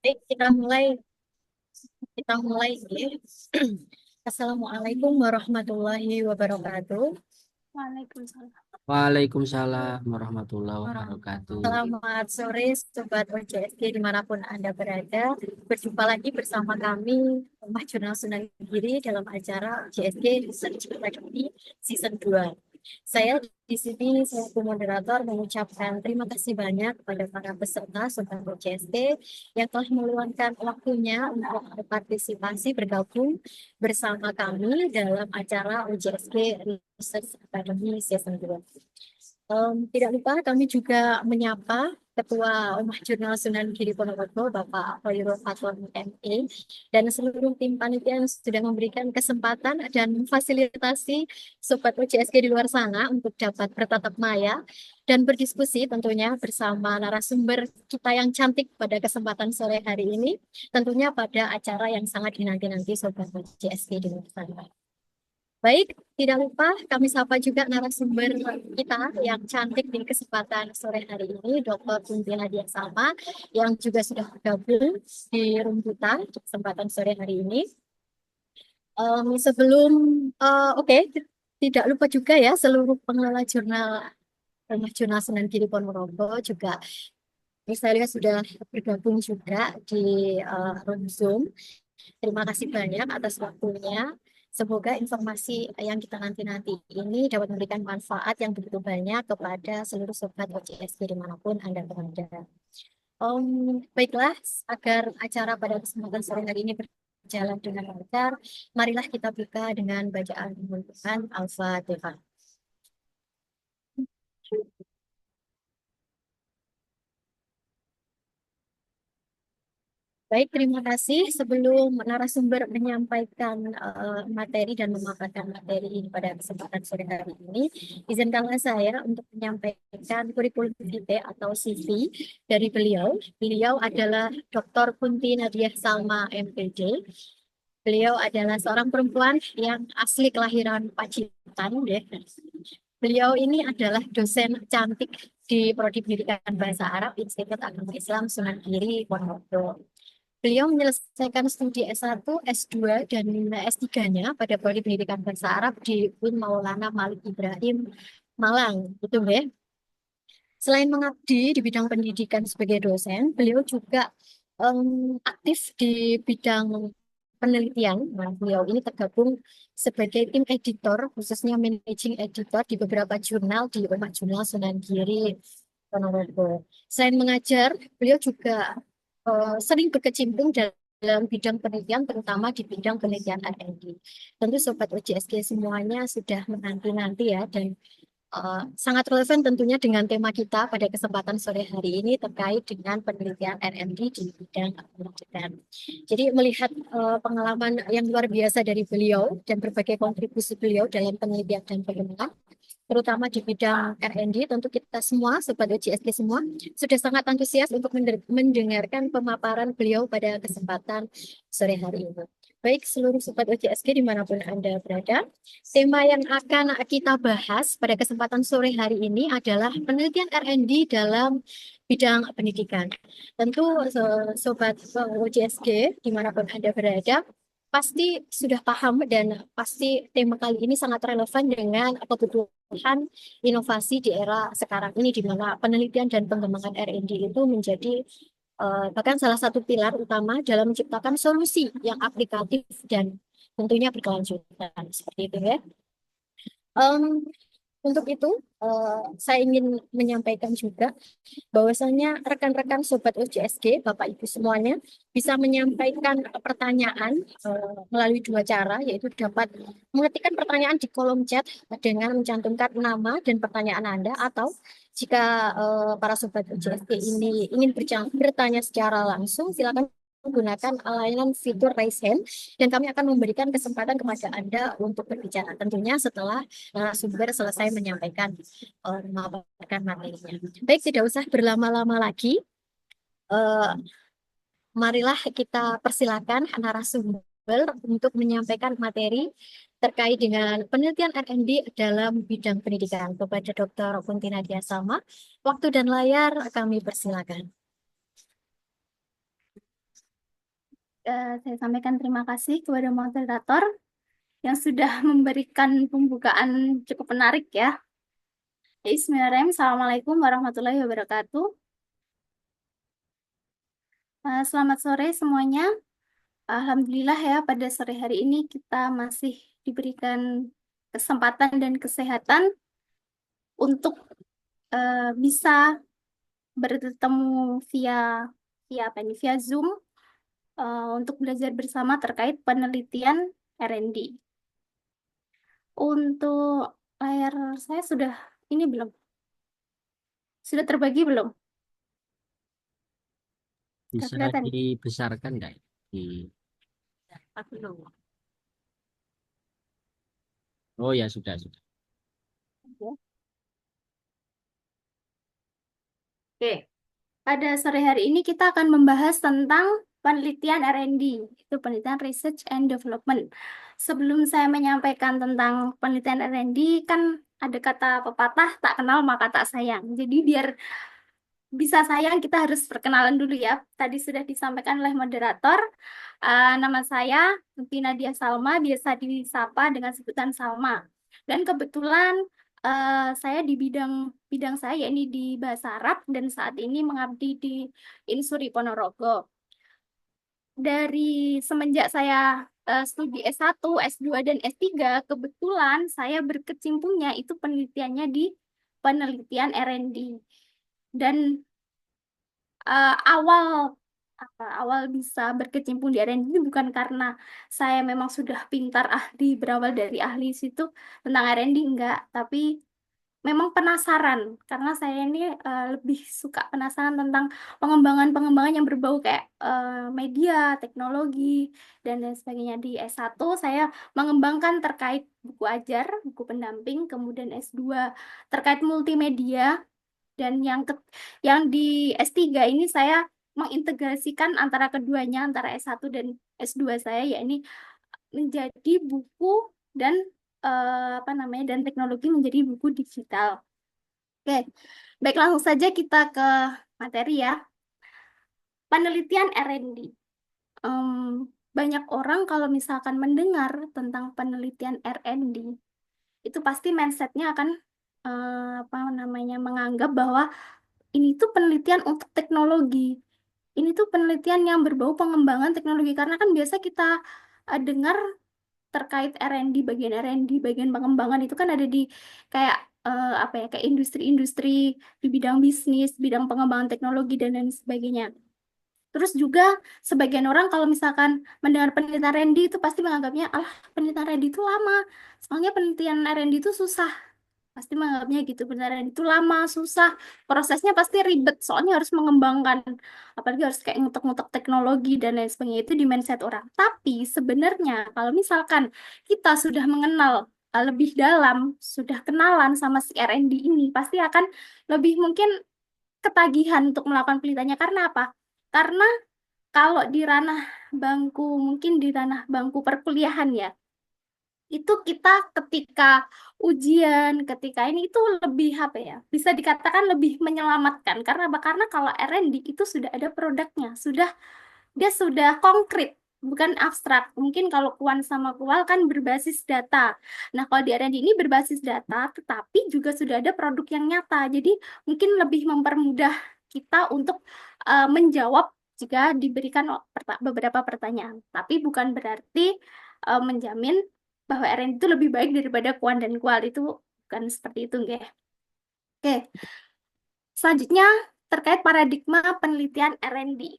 Baik, kita mulai ya. Assalamualaikum warahmatullahi wabarakatuh. Waalaikumsalam. Waalaikumsalam warahmatullahi wabarakatuh. Selamat sore Sobat OJSG dimanapun Anda berada. Berjumpa lagi bersama kami Rumah Jurnal Sunan Giri dalam acara OJSG Research Academy Season 2. Saya di sini selaku moderator mengucapkan terima kasih banyak kepada para peserta Sobat OJSG yang telah meluangkan waktunya untuk berpartisipasi bergabung bersama kami dalam acara OJSG Research Academy Season 2. Tidak lupa kami juga menyapa Ketua Umah Jurnal Sunan Giri Ponorogo, Bapak Hoyrul Fatwa ME, dan seluruh tim panitia yang sudah memberikan kesempatan dan memfasilitasi Sobat OJSG di luar sana untuk dapat bertatap maya dan berdiskusi tentunya bersama narasumber kita yang cantik pada kesempatan sore hari ini, tentunya pada acara yang sangat dinanti-nanti Sobat OJSG di luar sana. Baik, tidak lupa kami sapa juga narasumber kita yang cantik di kesempatan sore hari ini, Dr. Kunti Nadia Salma, yang juga sudah bergabung di Rumputan di kesempatan sore hari ini. Sebelum, oke, tidak lupa juga ya seluruh pengelola Rumah Jurnal Sunan Giri Ponorogo juga saya lihat sudah bergabung juga di room Zoom. Terima kasih banyak atas waktunya. Semoga informasi yang kita nanti-nanti ini dapat memberikan manfaat yang begitu banyak kepada seluruh sobat OJSG dimanapun Anda berada. Baiklah, agar acara pada kesempatan sore hari ini berjalan dengan lancar, marilah kita buka dengan bacaan pembukaan Al-Fatihah. Baik, terima kasih. Sebelum narasumber menyampaikan materi dan memaparkan materi ini pada kesempatan sore hari ini, izinkanlah saya untuk menyampaikan kurikulum vitae atau CV dari beliau. Beliau adalah Dr. Kunti Nadia Salma, MPD. Beliau adalah seorang perempuan yang asli kelahiran Pacitan, deh. Beliau ini adalah dosen cantik di Prodi Pendidikan Bahasa Arab Institut Agama Islam Sunan Giri, Ponorogo. Beliau menyelesaikan studi S1, S2, dan S3-nya pada Prodi Pendidikan Bahasa Arab di UIN Maulana Malik Ibrahim, Malang. Itu ya. Selain mengabdi di bidang pendidikan sebagai dosen, beliau juga aktif di bidang penelitian. Nah, beliau ini tergabung sebagai tim editor, khususnya managing editor di beberapa jurnal di Rumah Jurnal Sunan Giri, Ponorogo. Selain mengajar, beliau juga sering berkecimpung dalam bidang penelitian, terutama di bidang penelitian R&D. Tentu Sobat OJSG semuanya sudah menanti-nanti ya, dan sangat relevan tentunya dengan tema kita pada kesempatan sore hari ini terkait dengan penelitian R&D di bidang pendidikan. Jadi melihat pengalaman yang luar biasa dari beliau dan berbagai kontribusi beliau dalam penelitian dan pengembangan, terutama di bidang R&D, tentu kita semua, Sobat OJSG semua, sudah sangat antusias untuk mendengarkan pemaparan beliau pada kesempatan sore hari ini. Baik, seluruh Sobat OJSG dimanapun Anda berada, tema yang akan kita bahas pada kesempatan sore hari ini adalah penelitian R&D dalam bidang pendidikan. Tentu Sobat OJSG dimanapun Anda berada, pasti sudah paham dan pasti tema kali ini sangat relevan dengan kebutuhan inovasi di era sekarang ini, di mana penelitian dan pengembangan R&D itu menjadi bahkan salah satu pilar utama dalam menciptakan solusi yang aplikatif dan tentunya berkelanjutan seperti itu ya. Em, untuk itu, saya ingin menyampaikan juga bahwasanya rekan-rekan Sobat OJSG, Bapak Ibu semuanya, bisa menyampaikan pertanyaan melalui dua cara, yaitu dapat mengetikkan pertanyaan di kolom chat dengan mencantumkan nama dan pertanyaan Anda, atau jika para Sobat OJSG ini ingin bertanya secara langsung, silakan menggunakan layanan fitur raise hand dan kami akan memberikan kesempatan kepada Anda untuk berbicara tentunya setelah narasumber selesai menyampaikan memaparkan materinya. Baik, tidak usah berlama-lama lagi. Eh, Marilah kita persilakan narasumber untuk menyampaikan materi terkait dengan penelitian R&D dalam bidang pendidikan kepada Dr. Kunti Nadia Salma. Waktu dan layar kami persilakan. Saya sampaikan terima kasih kepada moderator yang sudah memberikan pembukaan cukup menarik ya. Bismillahirrahmanirrahim. Assalamualaikum warahmatullahi wabarakatuh. Selamat sore semuanya. Alhamdulillah ya, pada sore hari ini kita masih diberikan kesempatan dan kesehatan untuk bisa bertemu via via apa ini? Via Zoom untuk belajar bersama terkait penelitian R&D. Untuk layar saya sudah ini belum? Sudah terbagi belum? Sudah Bisa kelihatan? dibesarkan nggak? Di... Oh ya, sudah, sudah. Oke. Pada sore hari ini kita akan membahas tentang penelitian R&D, itu penelitian Research and Development. Sebelum saya menyampaikan tentang penelitian R&D, kan ada kata pepatah, tak kenal maka tak sayang. Jadi biar bisa sayang, kita harus perkenalan dulu ya. Tadi sudah disampaikan oleh moderator, nama saya Luti Nadia Salma, biasa disapa dengan sebutan Salma. Dan kebetulan saya di bidang bidang saya, yakni di bahasa Arab, dan saat ini mengabdi di Insuri Ponorogo. Dari semenjak saya studi S1, S2, dan S3, kebetulan saya berkecimpungnya itu penelitiannya di penelitian R&D. Dan awal awal bisa berkecimpung di R&D ini bukan karena saya memang sudah pintar ahli, berawal dari ahli situ tentang R&D, enggak, tapi memang penasaran karena saya ini lebih suka penasaran tentang pengembangan-pengembangan yang berbau kayak media, teknologi, dan lain sebagainya. Di S1 saya mengembangkan terkait buku ajar, buku pendamping, kemudian S2 terkait multimedia, dan yang di S3 ini saya mengintegrasikan antara keduanya, antara S1 dan S2 saya, yakni menjadi buku dan apa namanya, dan teknologi menjadi buku digital. Oke, baik, langsung saja kita ke materi ya. Penelitian R&D. Em, Banyak orang kalau misalkan mendengar tentang penelitian R&D, itu pasti mindsetnya akan apa namanya, menganggap bahwa ini tuh penelitian untuk teknologi. Ini tuh penelitian yang berbau pengembangan teknologi, karena kan biasa kita dengar terkait R&D, bagian R&D, bagian pengembangan itu kan ada di kayak apa ya, kayak industri-industri di bidang bisnis, bidang pengembangan teknologi dan lain sebagainya. Terus juga sebagian orang kalau misalkan mendengar penelitian R&D itu pasti menganggapnya, alah, penelitian R&D itu lama. Soalnya penelitian R&D itu susah. Pasti menganggapnya gitu, beneran itu lama, susah, prosesnya pasti ribet, soalnya harus mengembangkan, apalagi harus kayak ngutek-ngutek teknologi dan lain sebagainya. Itu di mindset orang. Tapi sebenarnya kalau misalkan kita sudah mengenal lebih dalam, sudah kenalan sama si R&D ini, pasti akan lebih mungkin ketagihan untuk melakukan penelitiannya. Karena apa? Karena kalau di ranah bangku, mungkin di ranah bangku perkuliahan ya, itu kita ketika ujian, ketika ini itu lebih apa ya? Bisa dikatakan lebih menyelamatkan. Karena apa? Karena kalau R&D itu sudah ada produknya, dia sudah konkret, bukan abstrak. Mungkin kalau kuan sama kual kan berbasis data. Nah, kalau di R&D ini berbasis data, tetapi juga sudah ada produk yang nyata. Jadi mungkin lebih mempermudah kita untuk menjawab jika diberikan beberapa pertanyaan. Tapi bukan berarti menjamin bahwa R&D itu lebih baik daripada kuan dan kual, itu bukan seperti itu, nggih. Oke, selanjutnya terkait paradigma penelitian R&D.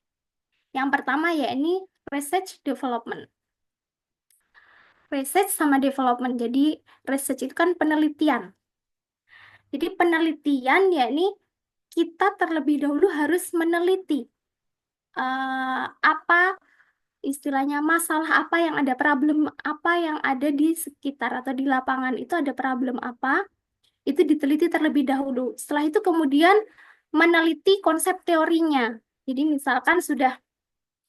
Yang pertama yakni research development. Research sama development. Jadi research itu kan penelitian. Jadi penelitian yakni kita terlebih dahulu harus meneliti apa istilahnya, masalah apa yang ada, problem apa yang ada di sekitar atau di lapangan, itu ada problem apa, itu diteliti terlebih dahulu. Setelah itu kemudian meneliti konsep teorinya. Jadi misalkan sudah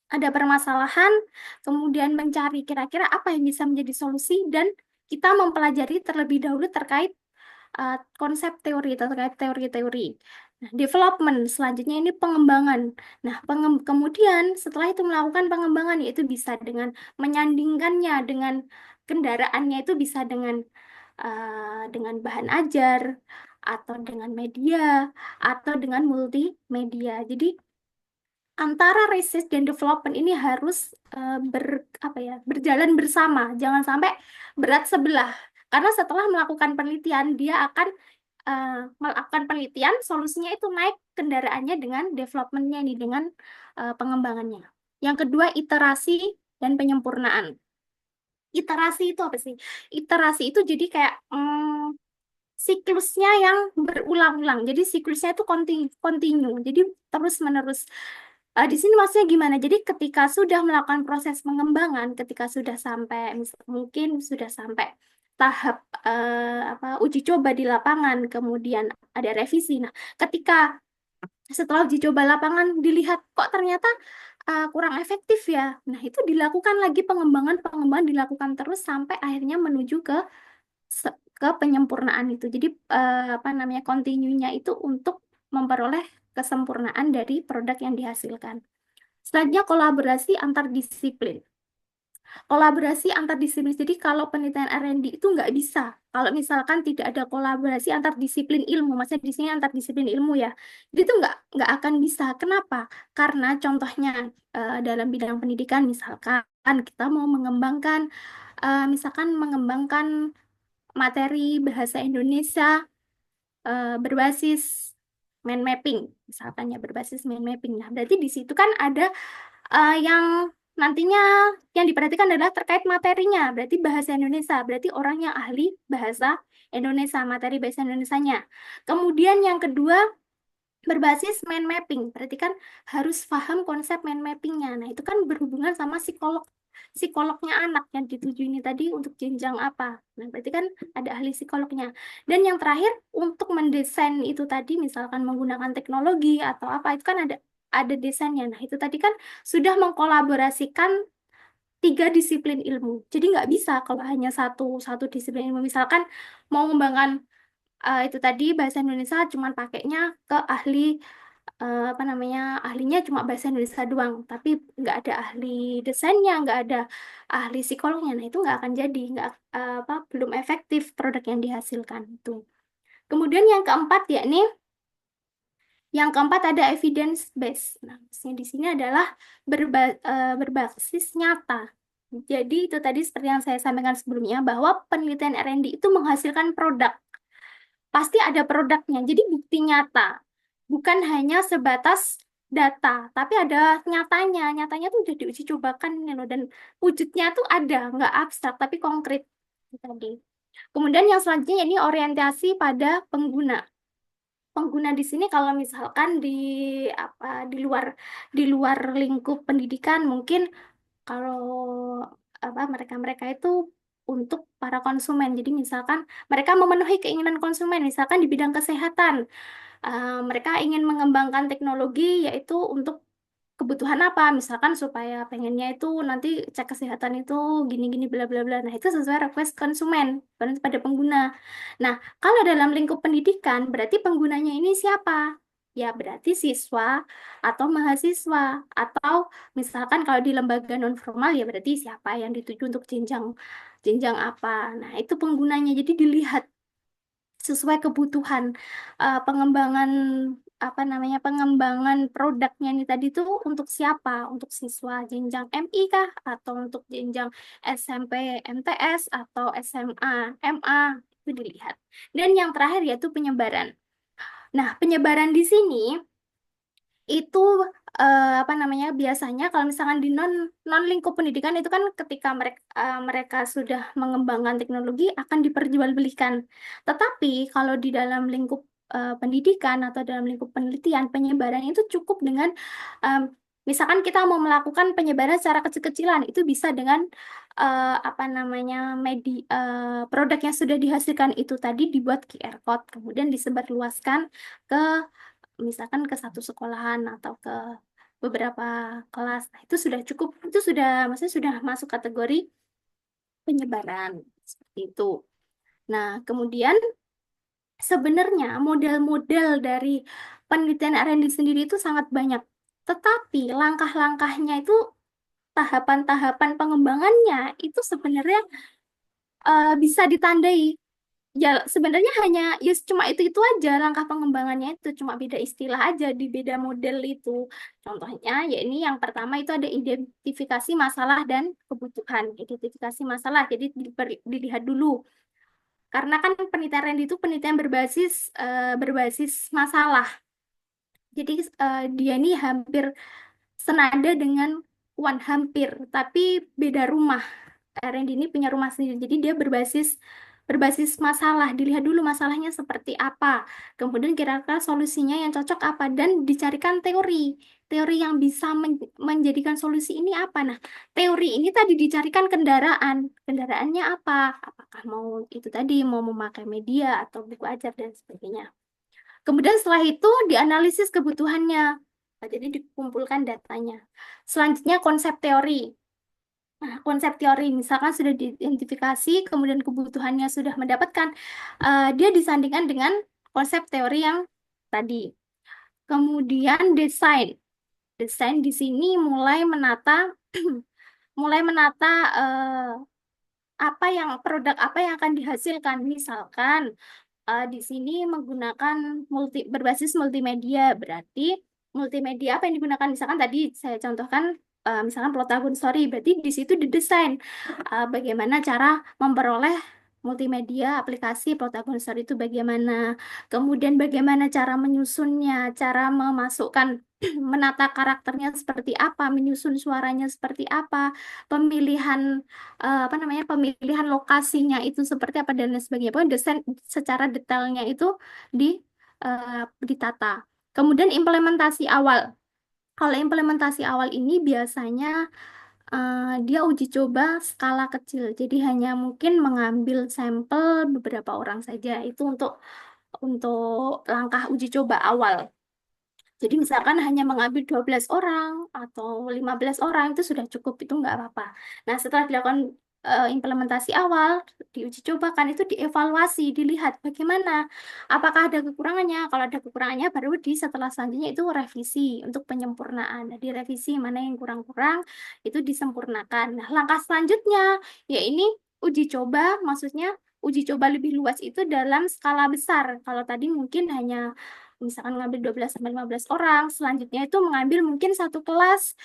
ada permasalahan, kemudian mencari kira-kira apa yang bisa menjadi solusi, dan kita mempelajari terlebih dahulu terkait konsep teori atau terkait teori-teori. Nah, development selanjutnya ini pengembangan. Nah, kemudian setelah itu melakukan pengembangan yaitu bisa dengan menyandingkannya dengan kendaraannya, itu bisa dengan bahan ajar atau dengan media atau dengan multimedia. Jadi antara research dan development ini harus berjalan bersama, jangan sampai berat sebelah. Karena setelah melakukan penelitian, dia akan melakukan penelitian, solusinya itu naik kendaraannya dengan developmentnya ini, dengan pengembangannya. Yang kedua, iterasi dan penyempurnaan. Iterasi itu apa sih? Iterasi itu jadi kayak siklusnya yang berulang-ulang. Jadi siklusnya itu kontinu. Jadi terus-menerus. Di sini maksudnya gimana? Jadi ketika sudah melakukan proses pengembangan, ketika sudah sampai mungkin sudah sampai tahap uji coba di lapangan, kemudian ada revisi. Nah, ketika setelah uji coba lapangan dilihat kok ternyata kurang efektif ya. Nah, itu dilakukan lagi pengembangan dilakukan terus sampai akhirnya menuju ke penyempurnaan itu. Jadi kontinunya itu untuk memperoleh kesempurnaan dari produk yang dihasilkan. Selanjutnya kolaborasi antar disiplin. Kolaborasi antar disiplin. Jadi kalau penelitian R&D itu nggak bisa. Kalau misalkan tidak ada kolaborasi antar disiplin ilmu, maksudnya di sini antar disiplin ilmu ya, jadi itu nggak akan bisa. Kenapa? Karena contohnya dalam bidang pendidikan misalkan kita mau mengembangkan, materi bahasa Indonesia berbasis mind mapping, misalkan ya berbasis mind mapping. Nah, berarti di situ kan ada yang nantinya yang diperhatikan adalah terkait materinya, berarti bahasa Indonesia, berarti orang yang ahli bahasa Indonesia, materi bahasa Indonesianya. Kemudian yang kedua, berbasis mind mapping, berarti kan harus paham konsep mind mappingnya. Nah, itu kan berhubungan sama psikolognya anak yang dituju ini tadi untuk jenjang apa. Nah, berarti kan ada ahli psikolognya. Dan yang terakhir, untuk mendesain itu tadi, misalkan menggunakan teknologi atau apa, itu kan ada desainnya. Nah, itu tadi kan sudah mengkolaborasikan tiga disiplin ilmu. Jadi nggak bisa kalau hanya satu disiplin ilmu. Misalkan mau mengembangkan itu tadi bahasa Indonesia cuman pakainya ke ahlinya cuma bahasa Indonesia doang, tapi nggak ada ahli desainnya, nggak ada ahli psikolognya. Nah, itu nggak akan jadi, nggak belum efektif produk yang dihasilkan itu. Kemudian yang keempat ada evidence base. Nah, maksudnya di sini adalah berbasis nyata. Jadi itu tadi seperti yang saya sampaikan sebelumnya, bahwa penelitian R&D itu menghasilkan produk. Pasti ada produknya. Jadi bukti nyata. Bukan hanya sebatas data, tapi ada nyatanya. Nyatanya tuh udah diuji cobakan nih loh, dan wujudnya tuh ada, nggak abstrak tapi konkret. Itu tadi. Kemudian yang selanjutnya ini orientasi pada pengguna. Pengguna di sini kalau misalkan di luar lingkup pendidikan, mungkin kalau mereka itu untuk para konsumen. Jadi misalkan mereka memenuhi keinginan konsumen, misalkan di bidang kesehatan, mereka ingin mengembangkan teknologi yaitu untuk kebutuhan apa, misalkan supaya pengennya itu nanti cek kesehatan itu gini-gini bla bla bla. Nah, itu sesuai request konsumen pada pengguna. Nah, kalau dalam lingkup pendidikan berarti penggunanya ini siapa? Ya, berarti siswa atau mahasiswa, atau misalkan kalau di lembaga non formal ya berarti siapa yang dituju untuk jenjang jenjang apa. Nah, itu penggunanya. Jadi dilihat sesuai kebutuhan pengembangan pengembangan produknya ini tadi tuh untuk siapa? Untuk siswa jenjang MI kah, atau untuk jenjang SMP MTS atau SMA MA, itu dilihat. Dan yang terakhir yaitu penyebaran. Nah, penyebaran di sini itu biasanya kalau misalkan di non lingkup pendidikan itu kan ketika mereka sudah mengembangkan teknologi akan diperjualbelikan. Tetapi kalau di dalam lingkup pendidikan atau dalam lingkup penelitian, penyebaran itu cukup dengan misalkan kita mau melakukan penyebaran secara kecil-kecilan, itu bisa dengan produk yang sudah dihasilkan itu tadi dibuat QR code, kemudian disebarluaskan ke misalkan ke satu sekolahan atau ke beberapa kelas. Nah, itu sudah cukup, itu sudah maksudnya sudah masuk kategori penyebaran seperti itu. Nah, kemudian sebenarnya model-model dari penelitian R&D sendiri itu sangat banyak. Tetapi langkah-langkahnya itu, tahapan-tahapan pengembangannya itu sebenarnya bisa ditandai. Ya sebenarnya hanya ya cuma itu aja langkah pengembangannya, itu cuma beda istilah aja di beda model itu. Contohnya ya ini yang pertama itu ada identifikasi masalah dan kebutuhan. Identifikasi masalah, jadi dilihat dulu. Karena kan penelitian R&D itu penelitian berbasis masalah. Jadi dia ini hampir senada dengan hampir, tapi beda rumah. R&D ini punya rumah sendiri. Jadi dia berbasis masalah. Dilihat dulu masalahnya seperti apa. Kemudian kira-kira solusinya yang cocok apa, dan dicarikan teori. Teori yang bisa menjadikan solusi ini apa. Nah, teori ini tadi dicarikan kendaraan. Kendaraannya apa? Apakah mau itu tadi mau memakai media atau buku ajar dan sebagainya. Kemudian setelah itu dianalisis kebutuhannya. Nah, jadi dikumpulkan datanya. Selanjutnya konsep teori. Nah, konsep teori misalkan sudah diidentifikasi, kemudian kebutuhannya sudah mendapatkan, dia disandingkan dengan konsep teori yang tadi. Kemudian desain. Desain di sini mulai menata mulai menata produk apa yang akan dihasilkan. Misalkan di sini menggunakan berbasis multimedia, berarti multimedia apa yang digunakan? Misalkan tadi saya contohkan, misalkan Plotagon Story, berarti di situ didesain bagaimana cara memperoleh multimedia aplikasi Plotagon Story itu bagaimana, kemudian bagaimana cara menyusunnya, cara memasukkan menata karakternya seperti apa, menyusun suaranya seperti apa, pemilihan pemilihan lokasinya itu seperti apa dan lain sebagainya. Pokoknya desain secara detailnya itu di ditata. Kemudian implementasi awal. Kalau implementasi awal ini biasanya dia uji coba skala kecil. Jadi hanya mungkin mengambil sampel beberapa orang saja. Itu untuk langkah uji coba awal. Jadi misalkan hanya mengambil 12 orang atau 15 orang itu sudah cukup, itu nggak apa-apa. Nah, setelah dilakukan implementasi awal, diuji cobakan, itu dievaluasi, dilihat bagaimana, apakah ada kekurangannya. Kalau ada kekurangannya, baru setelah selanjutnya itu revisi untuk penyempurnaan. Nah, direvisi mana yang kurang-kurang, itu disempurnakan. Nah, langkah selanjutnya, ya ini uji coba, maksudnya uji coba lebih luas itu dalam skala besar. Kalau tadi mungkin hanya misalkan ngambil 12 sampai 15 orang, selanjutnya itu mengambil mungkin satu kelas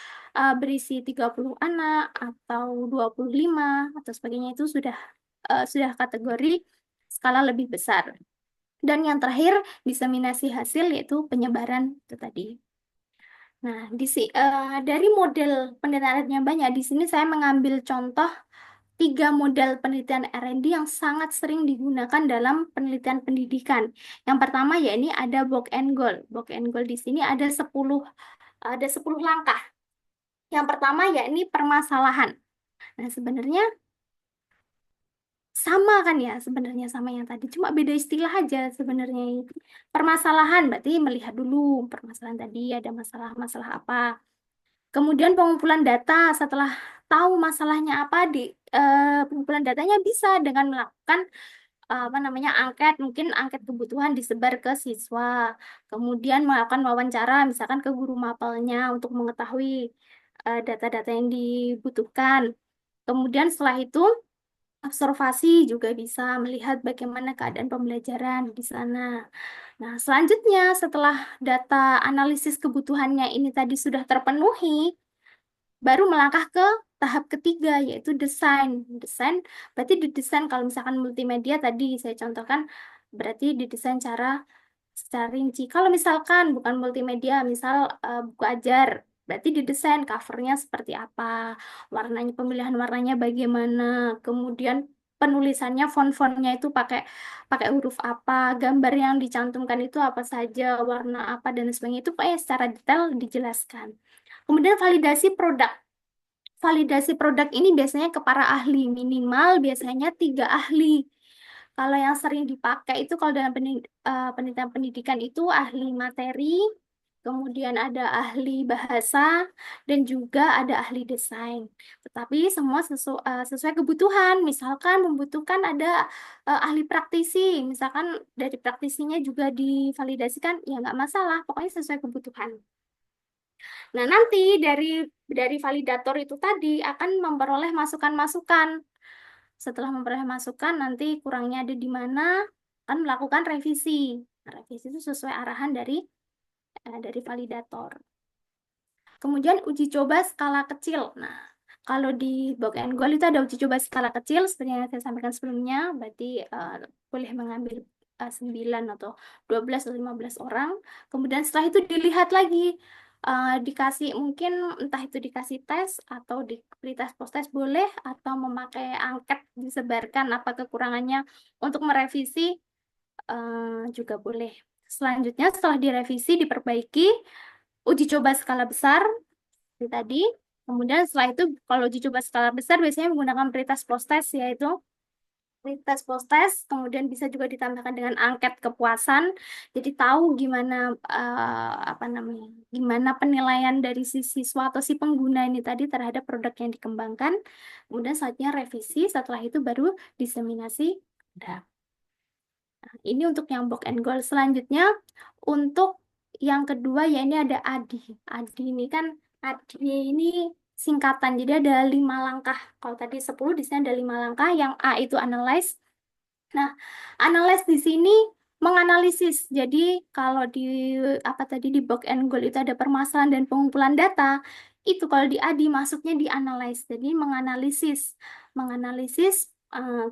berisi 30 anak atau 25 atau sebagainya, itu sudah kategori skala lebih besar. Dan yang terakhir, diseminasi hasil yaitu penyebaran itu tadi. Nah, dari model penelitian yang banyak, di sini saya mengambil contoh 3 model penelitian R&D yang sangat sering digunakan dalam penelitian pendidikan. Yang pertama ya ini ada box and goal. Box and goal di sini ada 10 langkah. Yang pertama ya ini permasalahan. Nah, sebenarnya sama kan ya, sebenarnya sama yang tadi, cuma beda istilah aja sebenarnya. Permasalahan berarti melihat dulu permasalahan tadi ada masalah-masalah apa. Kemudian pengumpulan data, setelah tahu masalahnya apa, pengumpulan datanya bisa dengan melakukan angket, mungkin angket kebutuhan disebar ke siswa. Kemudian melakukan wawancara misalkan ke guru mapelnya untuk mengetahui data-data yang dibutuhkan. Kemudian setelah itu observasi juga bisa melihat bagaimana keadaan pembelajaran di sana. Nah, selanjutnya setelah data analisis kebutuhannya ini tadi sudah terpenuhi, baru melangkah ke tahap ketiga yaitu desain. Desain berarti didesain, kalau misalkan multimedia tadi saya contohkan, berarti didesain secara rinci. Kalau misalkan bukan multimedia, misal buku ajar, berarti didesain covernya seperti apa, warnanya, pemilihan warnanya bagaimana, kemudian penulisannya, font-fontnya itu pakai pakai huruf apa, gambar yang dicantumkan itu apa saja, warna apa dan sebagainya, itu secara detail dijelaskan. Kemudian validasi produk. Validasi produk ini biasanya ke para ahli, minimal biasanya 3 ahli. Kalau yang sering dipakai itu kalau dalam penelitian pendidikan itu ahli materi, kemudian ada ahli bahasa, dan juga ada ahli desain. Tetapi semua sesuai kebutuhan. Misalkan membutuhkan ada ahli praktisi, misalkan dari praktisinya juga divalidasikan, ya nggak masalah, pokoknya sesuai kebutuhan. Nah, nanti dari validator itu tadi akan memperoleh masukan-masukan. Setelah memperoleh masukan, nanti kurangnya ada di mana, akan melakukan revisi. Nah, revisi itu sesuai arahan dari validator. Kemudian uji coba skala kecil. Nah, kalau di Book and Goal itu ada uji coba skala kecil, seperti yang saya sampaikan sebelumnya, berarti boleh mengambil 9 atau 12 atau 15 orang. Kemudian setelah itu dilihat lagi, dikasih mungkin entah itu dikasih tes atau diberi tes post tes boleh, atau memakai angket disebarkan apa kekurangannya untuk merevisi juga boleh. Selanjutnya setelah direvisi diperbaiki, uji coba skala besar seperti tadi. Kemudian setelah itu kalau uji coba skala besar biasanya menggunakan pretest post test, yaitu pretest post test, kemudian bisa juga ditambahkan dengan angket kepuasan. Jadi tahu gimana gimana penilaian dari si siswa atau si pengguna ini tadi terhadap produk yang dikembangkan. Kemudian selanjutnya revisi, setelah itu baru diseminasi. Nah, ini untuk yang book and goal. Selanjutnya untuk yang kedua ya ini ada ADI. ADI ini kan ADI ini singkatan. Jadi ada 5 langkah. Kalau tadi 10 di sini ada 5 langkah. Yang A itu analyze. Nah, analyze di sini menganalisis. Jadi kalau di di book and goal itu ada permasalahan dan pengumpulan data. Itu kalau di ADI masuknya di analyze. Jadi menganalisis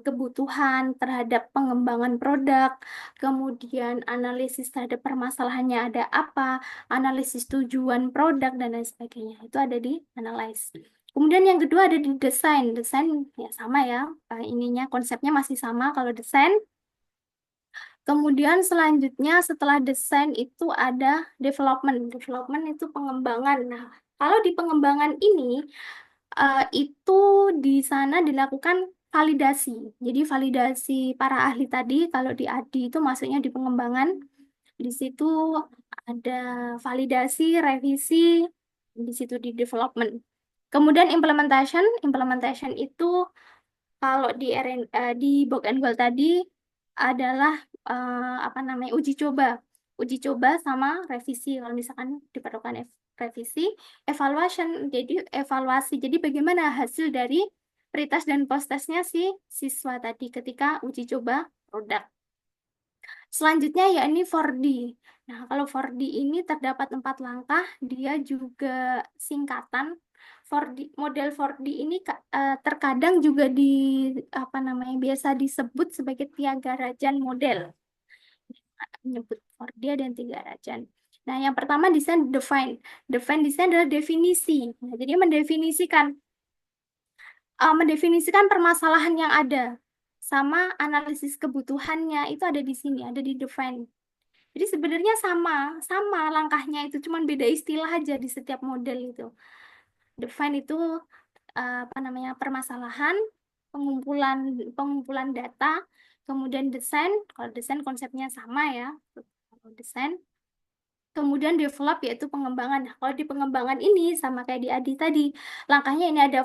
kebutuhan terhadap pengembangan produk, kemudian analisis terhadap permasalahannya ada apa, analisis tujuan produk, dan lain sebagainya. Itu ada di analyze. Kemudian yang kedua ada di desain. Desain ya sama ya, ininya konsepnya masih sama kalau desain. Kemudian selanjutnya setelah desain itu ada development. Development itu pengembangan. Nah, kalau di pengembangan ini itu di sana dilakukan validasi. Jadi validasi para ahli tadi, kalau di ADI itu maksudnya di pengembangan, di situ ada validasi, revisi, di situ di development. Kemudian implementation itu kalau di Book and Goal tadi adalah uji coba sama revisi. Kalau misalkan diperlukan revisi, evaluation, jadi evaluasi. Jadi bagaimana hasil dari pretest dan post testnya si siswa tadi ketika uji coba produk. Selanjutnya ya ini 4D. Nah, kalau 4D ini terdapat 4 langkah, dia juga singkatan. 4D, model 4D ini terkadang juga biasa disebut sebagai 3 Rajan model. Menyebut 4D dan 3 Rajan. Nah, yang pertama desain define. Define di sini adalah definisi. Nah, jadi mendefinisikan permasalahan yang ada sama analisis kebutuhannya itu ada di sini, ada di define. Jadi sebenarnya sama langkahnya itu, cuman beda istilah aja di setiap model itu. Define itu permasalahan, pengumpulan data, kemudian desain. Kalau desain konsepnya sama ya, kalau desain. Kemudian develop yaitu pengembangan. Nah, kalau di pengembangan ini sama kayak di Adi tadi, langkahnya ini ada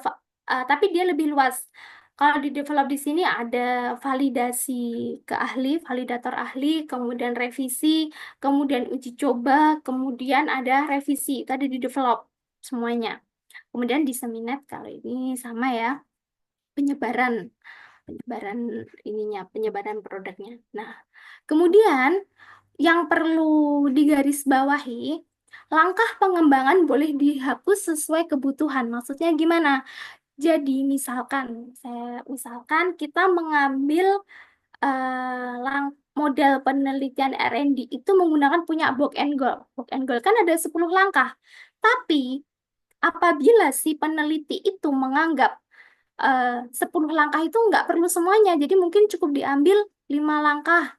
tapi dia lebih luas. Kalau di develop di sini ada validasi ke ahli, validator ahli, kemudian revisi, kemudian uji coba, kemudian ada revisi. Itu ada di develop semuanya. Kemudian disseminate kalau ini sama ya, penyebaran penyebaran produknya. Nah, kemudian yang perlu digarisbawahi, langkah pengembangan boleh dihapus sesuai kebutuhan. Maksudnya gimana? Jadi misalkan kita mengambil model penelitian R&D itu menggunakan punya Book and Goal. Book and Goal kan ada 10 langkah. Tapi apabila si peneliti itu menganggap 10 langkah itu nggak perlu semuanya, jadi mungkin cukup diambil 5 langkah,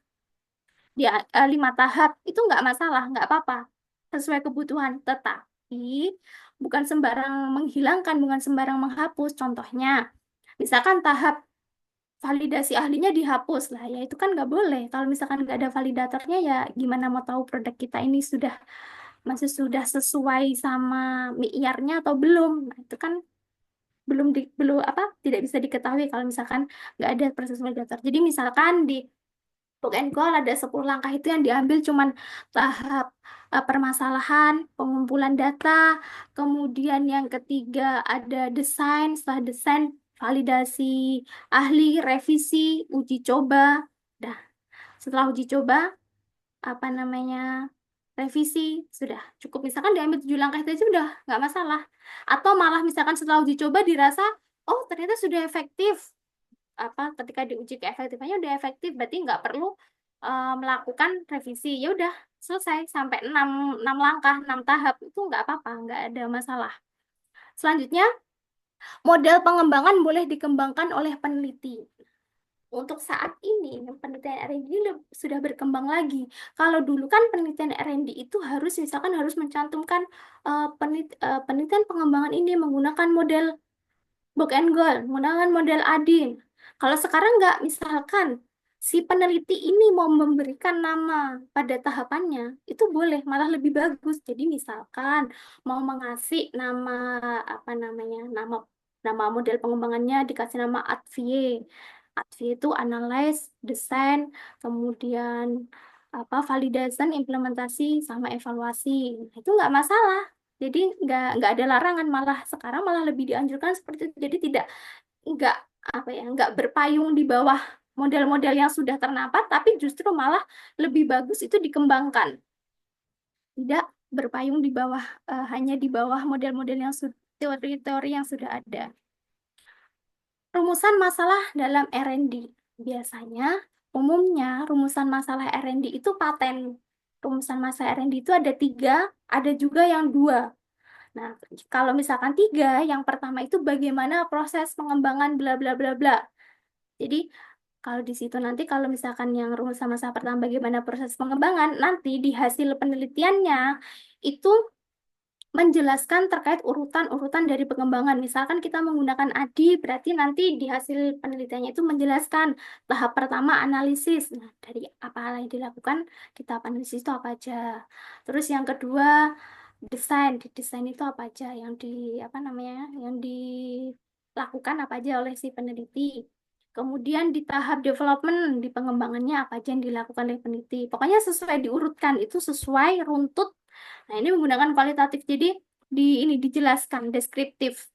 5 tahap, itu nggak masalah, nggak apa-apa, sesuai kebutuhan. Tetapi bukan sembarang menghilangkan, bukan sembarang menghapus. Contohnya, misalkan tahap validasi ahlinya dihapus lah, ya itu kan nggak boleh. Kalau misalkan nggak ada validatornya, ya gimana mau tahu produk kita ini sudah masih sudah sesuai sama mi'yarnya atau belum. Nah, itu kan belum apa tidak bisa diketahui kalau misalkan nggak ada proses validator. Jadi misalkan di book and goal ada 10 langkah itu yang diambil cuman tahap permasalahan, pengumpulan data, kemudian yang ketiga ada desain, setelah desain validasi ahli, revisi, uji coba. Dah, setelah uji coba apa namanya revisi sudah cukup, misalkan diambil 7 langkah itu aja udah nggak masalah, atau malah misalkan setelah uji coba dirasa oh ternyata sudah efektif, apa ketika diuji keefektifannya udah efektif berarti nggak perlu melakukan revisi, ya udah selesai sampai 6 langkah 6 tahap itu nggak apa-apa, nggak ada masalah. Selanjutnya, model pengembangan boleh dikembangkan oleh peneliti. Untuk saat ini penelitian R&D sudah berkembang lagi. Kalau dulu kan penelitian R&D itu harus misalkan harus mencantumkan penelitian pengembangan ini menggunakan model book and goal, menggunakan model ADIN. Kalau sekarang nggak, misalkan si peneliti ini mau memberikan nama pada tahapannya, itu boleh, malah lebih bagus. Jadi misalkan mau mengasih nama apa namanya, nama model pengembangannya dikasih nama ADVIE. ADVIE itu analyze, desain, kemudian apa validation, implementasi, sama evaluasi. Nah, itu nggak masalah. Jadi nggak ada larangan, malah sekarang malah lebih dianjurkan seperti itu. Jadi nggak apa ya nggak berpayung di bawah model-model yang sudah ternampak, tapi justru malah lebih bagus itu dikembangkan. Tidak berpayung di bawah hanya di bawah model-model yang teori-teori yang sudah ada. Rumusan masalah dalam R&D. Biasanya, umumnya rumusan masalah R&D itu paten. Rumusan masalah R&D itu ada 3, ada juga yang 2. Nah, kalau misalkan 3, yang pertama itu bagaimana proses pengembangan bla bla bla bla. Jadi, kalau di situ nanti kalau misalkan yang rumusan masalah pertama bagaimana proses pengembangan, nanti di hasil penelitiannya itu menjelaskan terkait urutan-urutan dari pengembangan. Misalkan kita menggunakan ADI, berarti nanti di hasil penelitiannya itu menjelaskan tahap pertama analisis. Nah, dari apa yang dilakukan, kita analisis itu apa aja. Terus yang kedua, desain. Di desain itu apa aja yang apa namanya, yang dilakukan apa aja oleh si peneliti. Kemudian di tahap development, di pengembangannya apa aja yang dilakukan oleh peneliti. Pokoknya sesuai diurutkan, itu sesuai runtut. Nah, ini menggunakan kualitatif. Jadi ini dijelaskan deskriptif.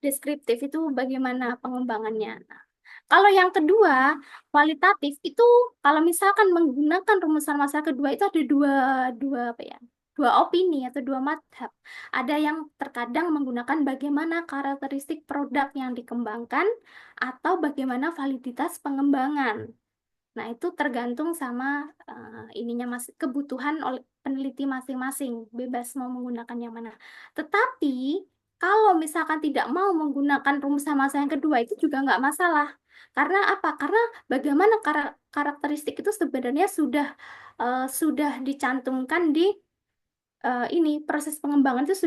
Deskriptif itu bagaimana pengembangannya. Nah, kalau yang kedua, kualitatif itu kalau misalkan menggunakan rumusan masalah kedua itu ada dua apa ya? Dua opini atau dua madhab. Ada yang terkadang menggunakan bagaimana karakteristik produk yang dikembangkan atau bagaimana validitas pengembangan. Nah, itu tergantung sama ininya kebutuhan oleh peneliti masing-masing, bebas mau menggunakan yang mana. Tetapi kalau misalkan tidak mau menggunakan rumusan masalah yang kedua itu juga nggak masalah. Karena apa? Karena bagaimana karakteristik itu sebenarnya sudah dicantumkan di ini proses pengembangan itu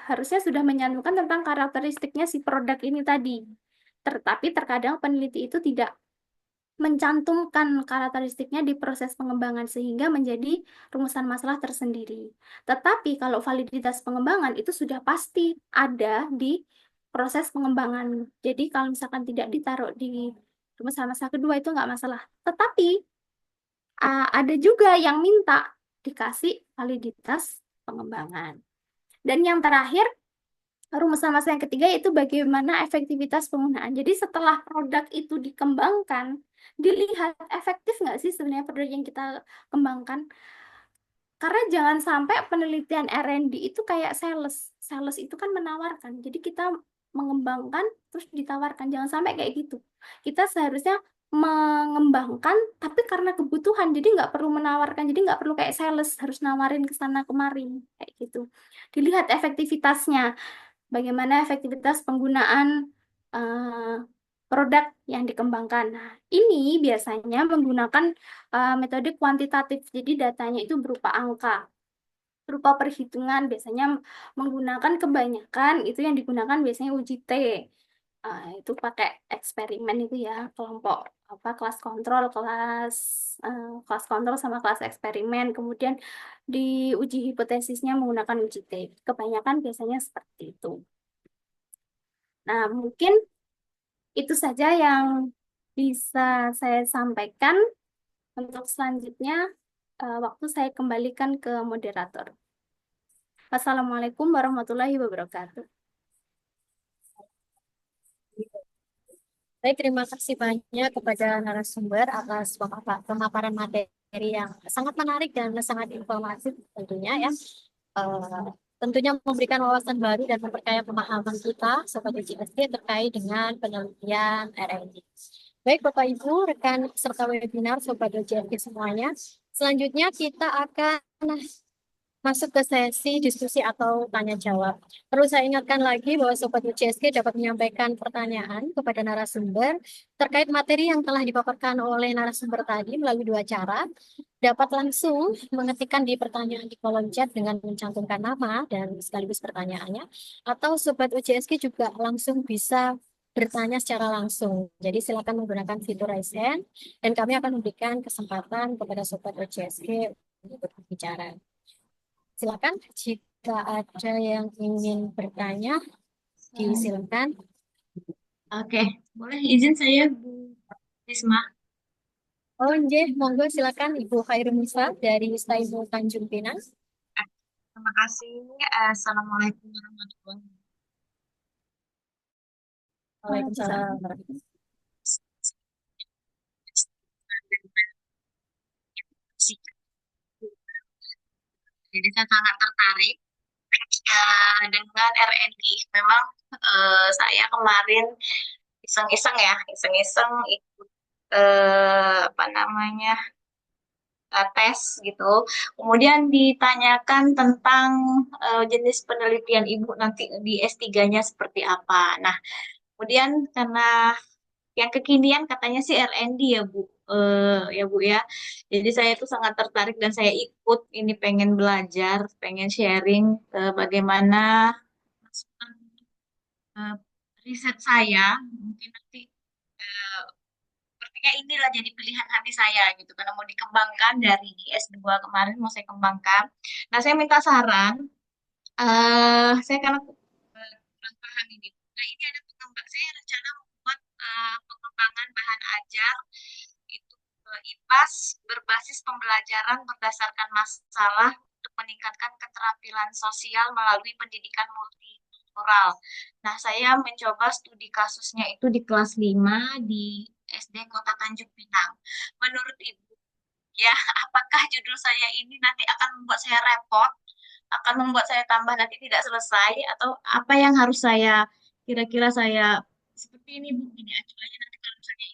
harusnya sudah menyantumkan tentang karakteristiknya si produk ini tadi. Tetapi terkadang peneliti itu tidak mencantumkan karakteristiknya di proses pengembangan sehingga menjadi rumusan masalah tersendiri. Tetapi kalau validitas pengembangan itu sudah pasti ada di proses pengembangan. Jadi kalau misalkan tidak ditaruh di rumusan masalah kedua itu nggak masalah. Tetapi ada juga yang minta dikasih validitas pengembangan. Dan yang terakhir, rumusan masalah yang ketiga itu bagaimana efektivitas penggunaan. Jadi setelah produk itu dikembangkan, dilihat efektif nggak sih sebenarnya produk yang kita kembangkan. Karena jangan sampai penelitian R&D itu kayak sales. Sales itu kan menawarkan. Jadi kita mengembangkan terus ditawarkan. Jangan sampai kayak gitu. Kita seharusnya mengembangkan tapi karena kebutuhan. Jadi nggak perlu menawarkan. Jadi nggak perlu kayak sales harus nawarin ke sana kemari kayak gitu. Dilihat efektivitasnya. Bagaimana efektivitas penggunaan produk yang dikembangkan. Nah, ini biasanya menggunakan metode kuantitatif. Jadi datanya itu berupa angka, berupa perhitungan. Biasanya menggunakan kebanyakan itu yang digunakan biasanya uji T. Itu pakai eksperimen itu ya, kelompok apa kelas kontrol, kelas kontrol sama kelas eksperimen. Kemudian diuji hipotesisnya menggunakan uji T. Kebanyakan biasanya seperti itu. Nah, mungkin itu saja yang bisa saya sampaikan. Untuk selanjutnya, waktu saya kembalikan ke moderator. Wassalamualaikum warahmatullahi wabarakatuh. Baik, terima kasih banyak kepada narasumber atas pemaparan materi yang sangat menarik dan sangat informatif tentunya ya. Eh, Tentunya memberikan wawasan baru dan memperkaya pemahaman kita sebagai GSD terkait dengan penelitian R&D. Baik Bapak Ibu, rekan serta webinar Sobat GSD semuanya. Selanjutnya kita akan masuk ke sesi diskusi atau tanya jawab. Perlu saya ingatkan lagi bahwa Sobat UCSG dapat menyampaikan pertanyaan kepada narasumber terkait materi yang telah dipaparkan oleh narasumber tadi melalui dua cara. Dapat langsung mengetikkan di pertanyaan di kolom chat dengan mencantumkan nama dan sekaligus pertanyaannya. Atau Sobat UCSG juga langsung bisa bertanya secara langsung. Jadi silakan menggunakan fitur raise hand dan kami akan memberikan kesempatan kepada Sobat UCSG untuk berbicara. Silakan jika ada yang ingin bertanya, disilakan. Oke, boleh izin saya Bu Risma. Oh, nggih, monggo silakan Ibu Khairunisa dari Staibu Tanjung Pinang. Terima kasih. Assalamualaikum warahmatullahi Waalaikumsalam. wabarakatuh. Jadi saya sangat tertarik dengan R&D. Memang saya kemarin iseng-iseng ya, iseng-iseng ikut apa namanya tes gitu. Kemudian ditanyakan tentang jenis penelitian ibu nanti di S3-nya seperti apa. Nah, kemudian karena yang kekinian katanya sih R&D ya Bu. Ya Bu ya. Jadi saya tuh sangat tertarik dan saya ikut ini pengen belajar, pengen sharing bagaimana masukan eh, riset saya. Mungkin nanti eh, sepertinya inilah jadi pilihan hati saya gitu karena mau dikembangkan dari S2 kemarin mau saya kembangkan. Nah, saya minta saran. Saya karena kurang paham ini. Nah, ini ada pengembang. Saya rencana membuat pengembangan bahan ajar itu IPAS berbasis pembelajaran berdasarkan masalah untuk meningkatkan keterampilan sosial melalui pendidikan multikultural. Nah, saya mencoba studi kasusnya itu di kelas 5 di SD Kota Tanjung Pinang. Menurut Ibu, ya, apakah judul saya ini nanti akan membuat saya repot, akan membuat saya tambah nanti tidak selesai, atau apa yang harus saya kira-kira saya seperti ini Bu, ini acuannya nanti kalau misalnya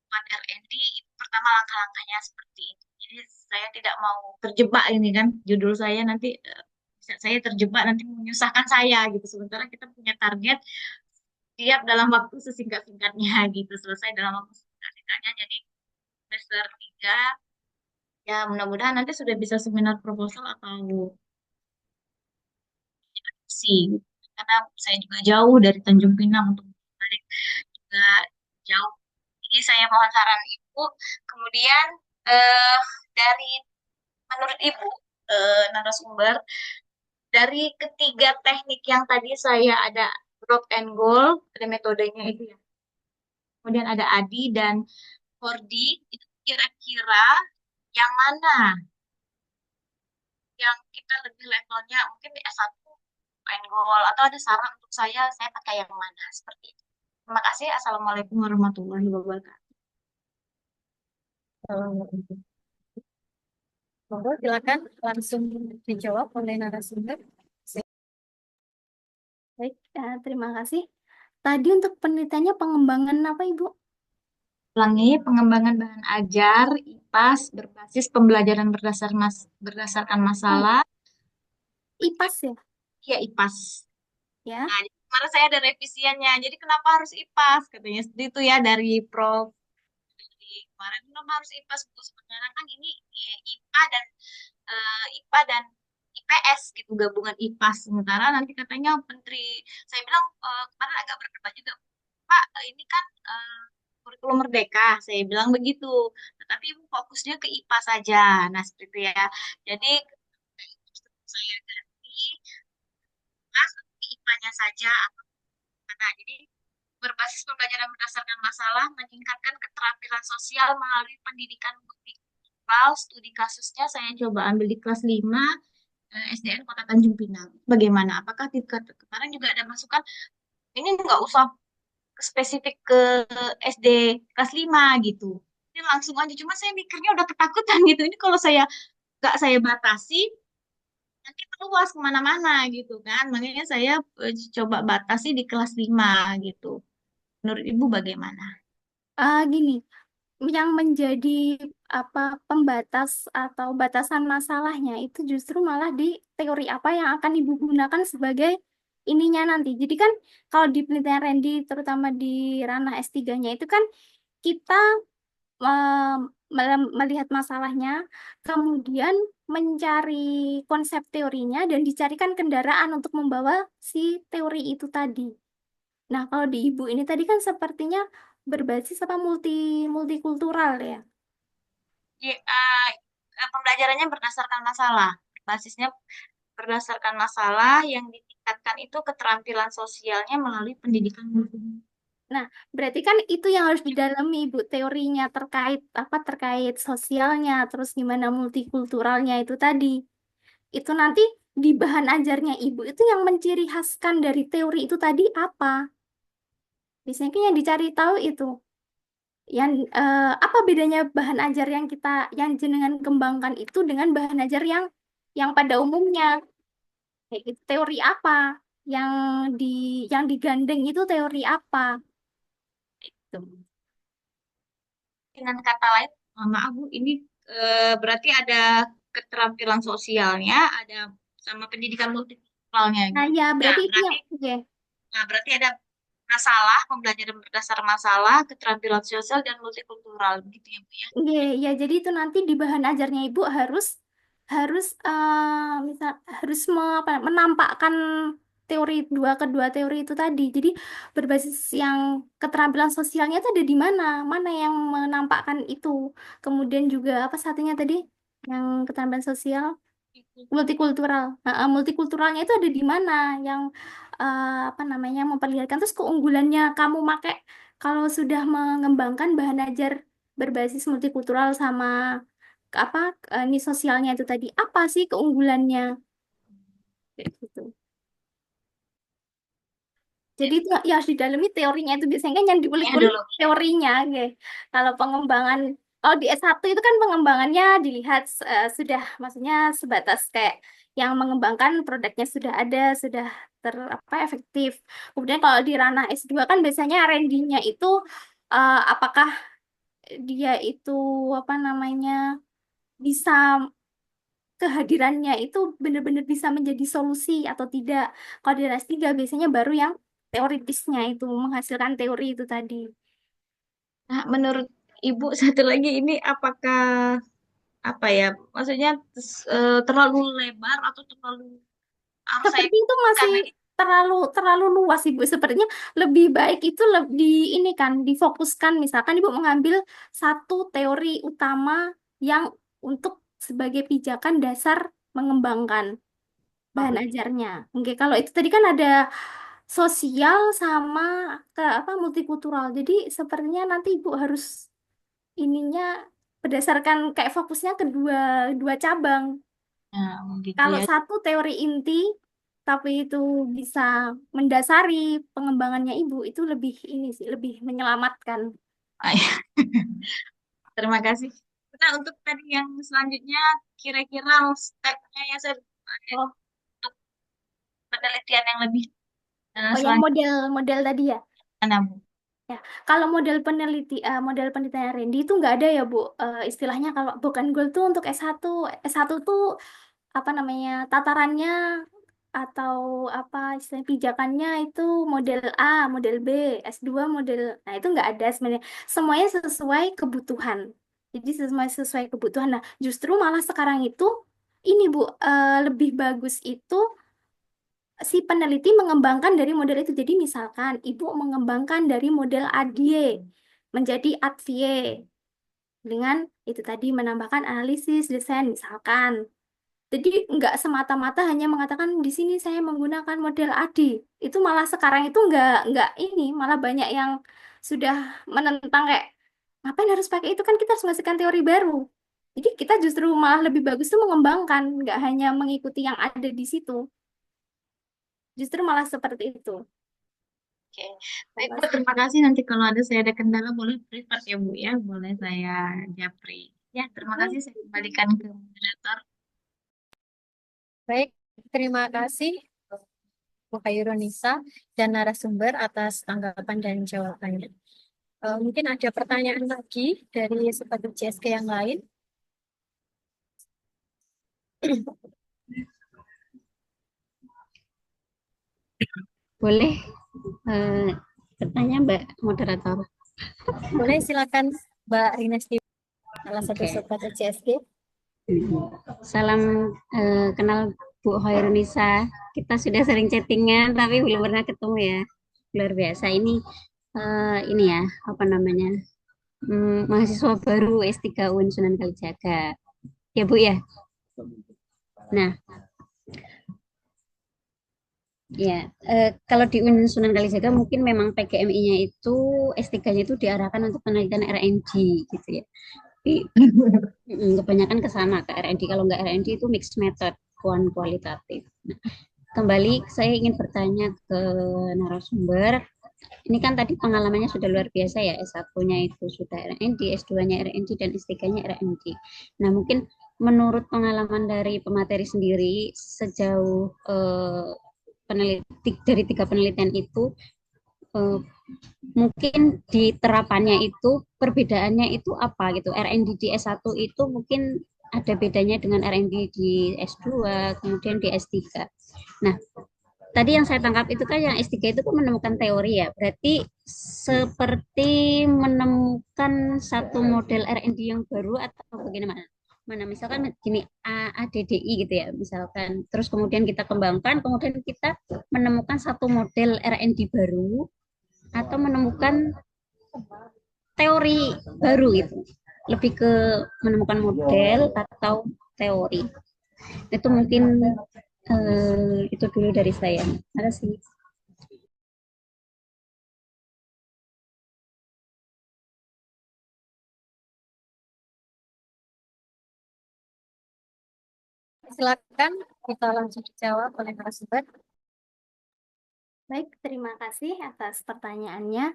buat R&D itu pertama langkah-langkahnya seperti itu. Jadi saya tidak mau terjebak ini kan judul saya nanti saya terjebak nanti menyusahkan saya gitu. Sementara kita punya target siap dalam waktu sesingkat-singkatnya gitu, selesai dalam waktu sesingkat-singkatnya. Jadi semester 3 ya mudah-mudahan nanti sudah bisa seminar proposal atau sih karena saya juga jauh dari Tanjung Pinang untuk balik juga jauh. Jadi saya mohon saran Ibu. Kemudian eh, dari menurut Ibu narasumber dari ketiga teknik yang tadi saya ada drop and goal, ada metodenya itu ya. Kemudian ada ADI dan 4D, itu kira-kira yang mana yang kita lebih levelnya mungkin di S1 and goal atau ada saran untuk saya pakai yang mana seperti itu. Terima kasih. Assalamualaikum warahmatullahi wabarakatuh. Monggo silakan langsung dijawab oleh narasumber. Baik, terima kasih. Tadi untuk penelitiannya pengembangan apa Ibu? Ulangi, pengembangan bahan ajar IPAS berbasis pembelajaran berdasarkan masalah. IPAS ya? Ya, IPAS. Ya. Nah, jadi kemarin saya ada revisiannya. Jadi kenapa harus IPAS? Katanya seperti itu ya dari Prof. Dari kemarin kenapa harus IPAS? Bu? Sebenarnya kan ini IPA dan IPA dan IPS gitu, gabungan IPA. Sementara nanti katanya menteri, saya bilang kemarin agak berdebat juga, Pak, ini kan kurikulum merdeka, saya bilang begitu. Tetapi ibu fokusnya ke IPA saja. Nah, seperti itu ya. Jadi saya ganti mas ke IPA-nya saja atau mana. Jadi berbasis pembelajaran berdasarkan masalah, meningkatkan keterampilan sosial melalui pendidikan multikultural. Studi kasusnya saya coba ambil di kelas 5 SDN Kota Tanjung Pinang. Bagaimana? Apakah di kemarin juga ada masukan ini nggak usah spesifik ke SD kelas 5 gitu. Ini langsung aja. Cuma saya mikirnya udah ketakutan gitu. Ini kalau saya nggak saya batasi, nanti meluas kemana-mana gitu kan. Makanya saya coba batasi di kelas 5 gitu. Menurut Ibu bagaimana? Gini, yang menjadi apa pembatas atau batasan masalahnya itu justru malah di teori apa yang akan ibu gunakan sebagai ininya nanti. Jadi kan kalau di penelitian Randy terutama di ranah S3-nya itu kan kita melihat masalahnya, kemudian mencari konsep teorinya dan dicarikan kendaraan untuk membawa si teori itu tadi. Nah, kalau di ibu ini tadi kan sepertinya berbasis apa multikultural ya. Ya, pembelajarannya berdasarkan masalah. Basisnya berdasarkan masalah yang ditingkatkan itu keterampilan sosialnya melalui pendidikan multikultural. Nah, berarti kan itu yang harus didalami ibu teorinya terkait apa terkait sosialnya, terus gimana multikulturalnya itu tadi. Itu nanti di bahan ajarnya ibu itu yang menciri khaskan dari teori itu tadi apa? Biasanya kan yang dicari tahu itu. Yang apa bedanya bahan ajar yang kita yang jenengan kembangkan itu dengan bahan ajar yang pada umumnya kayak gitu, teori apa yang di yang digandeng itu teori apa tuh. Dengan kata lain, maaf Bu, ini berarti ada keterampilan sosialnya, ada sama pendidikan multikulturalnya Nah gitu. ya Ya, berarti itu berarti, yang ya, nah, berarti ada masalah, pembelajaran berdasar masalah, keterampilan sosial, dan multikultural. Gitu ya, Bu ya. ya, ya jadi itu nanti di bahan ajarnya ibu harus harus misal harus menampakkan teori kedua teori itu tadi. Jadi berbasis yang keterampilan sosialnya itu ada di mana? Mana yang menampakkan itu? Kemudian juga apa satunya tadi? Yang keterampilan sosial Gitu. multikultural. Multikulturalnya itu ada di mana? Yang apa namanya memperlihatkan terus keunggulannya kamu pakai kalau sudah mengembangkan bahan ajar berbasis multikultural sama apa ini sosialnya itu tadi apa sih keunggulannya kayak gitu. Jadi itu ya harus didalami teorinya itu biasanya kan yang Ya diulik-ulik dulu. teorinya, gitu. Kalau pengembangan, kalau di S1 itu kan pengembangannya dilihat sudah, maksudnya sebatas kayak yang mengembangkan produknya sudah ada, sudah apa efektif. Kemudian kalau di ranah S2 kan biasanya R&D-nya itu apakah dia itu apa namanya bisa kehadirannya itu benar-benar bisa menjadi solusi atau tidak. Kalau di S3 biasanya baru yang teoritisnya itu menghasilkan teori itu tadi. Nah, menurut Ibu satu lagi ini apakah apa ya? Maksudnya terlalu lebar atau terlalu harus saya Seperti itu masih karena terlalu terlalu luas Ibu. Sepertinya lebih baik itu lebih ini kan difokuskan misalkan Ibu mengambil satu teori utama yang untuk sebagai pijakan dasar mengembangkan bahan ajarnya. Oke, kalau itu tadi kan ada sosial sama ke apa multikultural. Jadi sepertinya nanti Ibu harus ininya berdasarkan kayak fokusnya ke dua cabang. gitu Kalau ya. satu teori inti tapi itu bisa mendasari pengembangannya Ibu itu lebih ini sih, lebih menyelamatkan. Ah, ya. Terima kasih. Nah, untuk tadi yang selanjutnya kira-kira stepnya ya saya Oh, untuk penelitian yang lebih oh yang selanjutnya model tadi ya. Bu? Ya, kalau model penelitian Randy itu nggak ada ya Bu. Istilahnya kalau bukan goal tuh untuk S1. S1 tuh apa namanya tatarannya atau apa istilah pijakannya itu model A, model B, S2 model. Nah, itu nggak ada sebenarnya. Semuanya sesuai kebutuhan. Jadi sesuai kebutuhan. Nah, justru malah sekarang ini Bu, lebih bagus itu si peneliti mengembangkan dari model itu. Jadi misalkan Ibu mengembangkan dari model ADIE menjadi ADVIE dengan itu tadi menambahkan analisis desain misalkan. Jadi nggak semata-mata hanya mengatakan di sini saya menggunakan model ADI. Itu malah sekarang itu nggak ini, malah banyak yang sudah menentang kayak ngapain harus pakai itu, kan kita harus masukkan teori baru. Jadi kita justru malah lebih bagus tuh mengembangkan, nggak hanya mengikuti yang ada di situ. Justru malah seperti itu. Oke, baik Bu, terima kasih. Nanti kalau saya ada kendala boleh privat ya Bu ya, boleh saya japri. Ya, terima kasih. Saya kembalikan ke moderator. Baik, terima kasih Bu Khairunisa dan narasumber atas tanggapan dan jawabannya. Mungkin ada pertanyaan lagi dari Sobat CSG yang lain. Boleh bertanya Mbak Moderator? Boleh, silakan Mbak Rinesti, salah satu Oke. Sobat CSG. Salam kenal Bu Khairunisa. Kita sudah sering chattingan tapi belum pernah ketemu ya. Luar biasa ini ya apa namanya mahasiswa baru S3 UIN Sunan Kalijaga. Ya Bu ya. Nah ya kalau di UIN Sunan Kalijaga mungkin memang PGMI-nya itu S3-nya itu diarahkan untuk penelitian R&D gitu ya. Tapi kebanyakan ke sana ke R&D. Kalau nggak R&D itu mixed method, kualitatif. Nah, kembali saya ingin bertanya ke narasumber. Ini kan tadi pengalamannya sudah luar biasa ya, S1-nya itu sudah R&D, S2-nya R&D, dan S3-nya R&D. Nah, mungkin menurut pengalaman dari pemateri sendiri, sejauh peneliti dari 3 penelitian itu, mungkin di terapannya itu perbedaannya itu apa gitu. R&D di S1 itu mungkin ada bedanya dengan R&D di S2, kemudian di S3. Nah, tadi yang saya tangkap itu kan yang S3 itu kan menemukan teori ya. Berarti seperti menemukan satu model R&D yang baru atau bagaimana? Mana misalkan gini ADDI gitu ya misalkan, terus kemudian kita kembangkan, kemudian kita menemukan satu model R&D baru atau menemukan teori baru gitu, lebih ke menemukan model atau teori. Itu mungkin itu dulu dari saya. Terima kasih. Silakan kita langsung dijawab oleh narasumber. Baik, terima kasih atas pertanyaannya.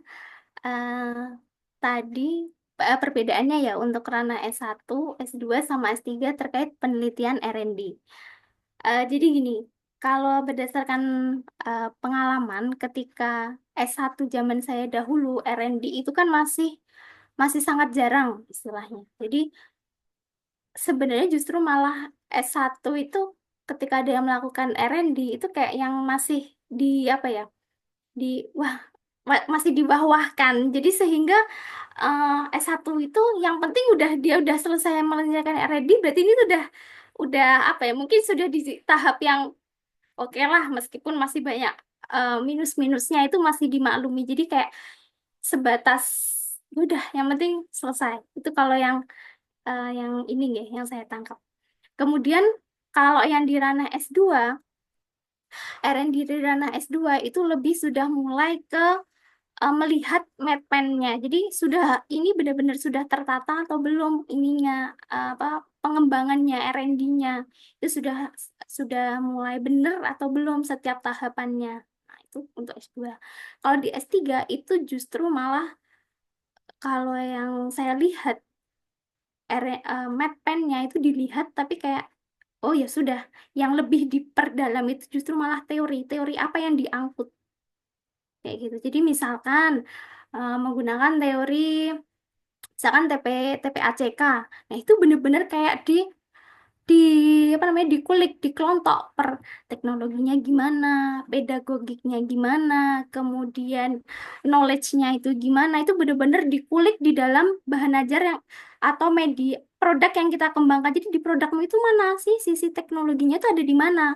Tadi perbedaannya ya untuk ranah S1, S2 sama S3 terkait penelitian R&D. Jadi gini, kalau berdasarkan pengalaman ketika S1 zaman saya dahulu, R&D itu kan masih sangat jarang istilahnya. Jadi sebenarnya justru malah S1 itu ketika dia melakukan R&D itu kayak yang masih di apa ya? Di wah masih di bawahkan. Jadi sehingga S1 itu yang penting dia udah selesai mengerjakan R&D, berarti ini udah apa ya? Mungkin sudah di tahap yang oke lah, meskipun masih banyak minus-minusnya itu masih dimaklumi. Jadi kayak sebatas udah yang penting selesai. Itu kalau yang ini ya yang saya tangkap. Kemudian kalau yang di ranah S2, R&D di ranah S2 itu lebih sudah mulai ke melihat mapnya. Jadi ini benar-benar sudah tertata atau belum ininya apa pengembangannya R&D-nya itu sudah mulai benar atau belum setiap tahapannya. Nah, itu untuk S2. Kalau di S3 itu justru malah kalau yang saya lihat mapnya itu dilihat tapi kayak oh ya sudah, yang lebih diperdalam itu justru malah teori apa yang diangkut kayak gitu. Jadi misalkan menggunakan teori misalkan TPACK. Nah, itu benar-benar kayak di apa namanya dikulik, dikelontok per teknologinya gimana, pedagogiknya gimana, kemudian knowledge-nya itu gimana. Itu benar-benar dikulik di dalam bahan ajar yang atau media produk yang kita kembangkan. Jadi di produkmu itu mana sih sisi teknologinya itu ada di mana?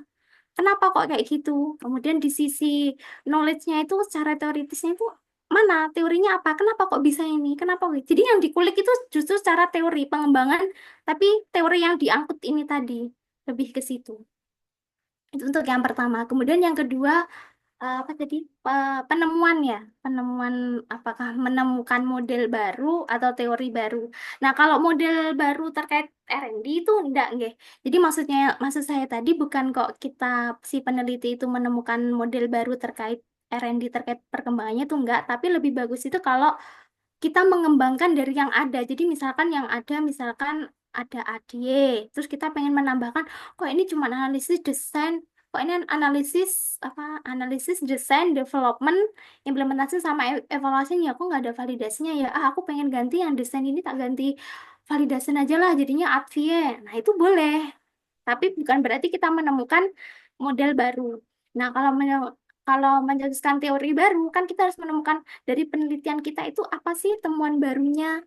Kenapa kok kayak gitu? Kemudian di sisi knowledge-nya itu secara teoritisnya itu mana? Teorinya apa? Kenapa kok bisa ini? Kenapa? Jadi yang dikulik itu justru secara teori pengembangan, tapi teori yang diangkut ini tadi lebih ke situ. Itu untuk yang pertama. Kemudian yang kedua, apa tadi? Penemuan ya, penemuan apakah menemukan model baru atau teori baru. Nah, kalau model baru terkait R&D itu enggak, nggih. Jadi maksud saya tadi bukan kok kita si peneliti itu menemukan model baru terkait R&D terkait perkembangannya itu enggak, tapi lebih bagus itu kalau kita mengembangkan dari yang ada. Jadi misalkan yang ada, misalkan ada ADY, terus kita pengen menambahkan, kok ini cuma analisis desain, kok ini analisis apa? Analisis desain, development, implementasi sama evaluasinya, kok nggak ada validasinya ya? Ah, aku pengen ganti yang desain ini tak ganti validasi aja lah, jadinya ADVIE. Nah, itu boleh. Tapi bukan berarti kita menemukan model baru. Nah, kalau menjelaskan teori baru, kan kita harus menemukan dari penelitian kita itu apa sih temuan barunya.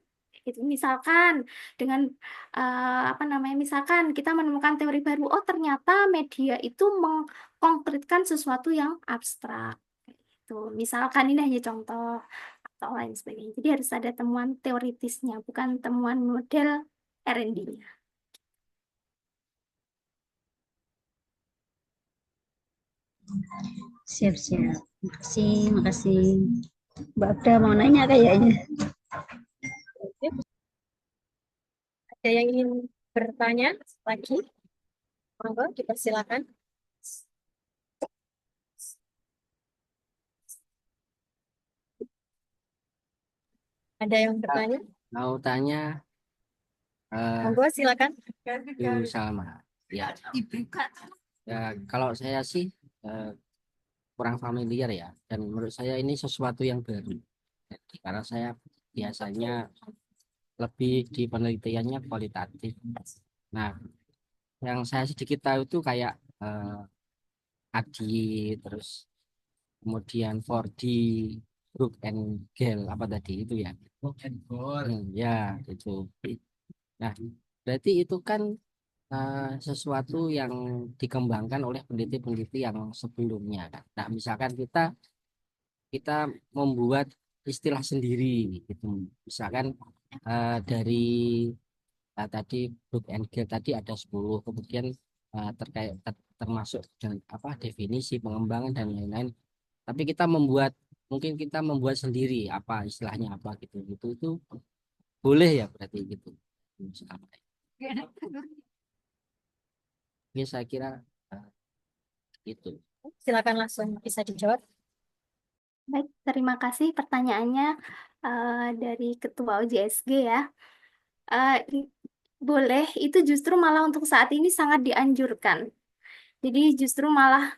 Gitu. Misalkan dengan apa namanya? Misalkan kita menemukan teori baru, oh ternyata media itu mengkonkretkan sesuatu yang abstrak. Gitu. Misalkan ini hanya contoh atau lain sebagainya. Jadi harus ada temuan teoritisnya, bukan temuan model R&D-nya. Siap-siap. Makasih. Mbak Abda mau nanya kayaknya. Ada yang ingin bertanya lagi? Monggo, dipersilakan. Ada yang bertanya? Mau tanya Monggo, silakan. Bu Salma. Ya. Ya, kalau saya sih kurang familiar ya, dan menurut saya ini sesuatu yang baru. Jadi, karena saya biasanya lebih di penelitiannya kualitatif. Nah, yang saya sedikit tahu itu kayak ADI, terus kemudian 4D, Brook and Gale, apa tadi itu ya? Brook and Gale. Ya, itu. Nah, berarti itu kan sesuatu yang dikembangkan oleh peneliti-peneliti yang sebelumnya kan. Nah, misalkan kita kita membuat istilah sendiri gitu. Misalkan dari tadi Brook and Gale tadi ada 10, kemudian terkait termasuk dan apa definisi pengembangan dan lain-lain. Tapi kita mungkin kita membuat sendiri apa istilahnya apa gitu gitu itu boleh ya berarti gitu. Ini saya kira itu. Silakan langsung bisa dijawab. Baik, terima kasih pertanyaannya dari Ketua OJSG ya. Boleh, itu justru malah untuk saat ini sangat dianjurkan. Jadi justru malah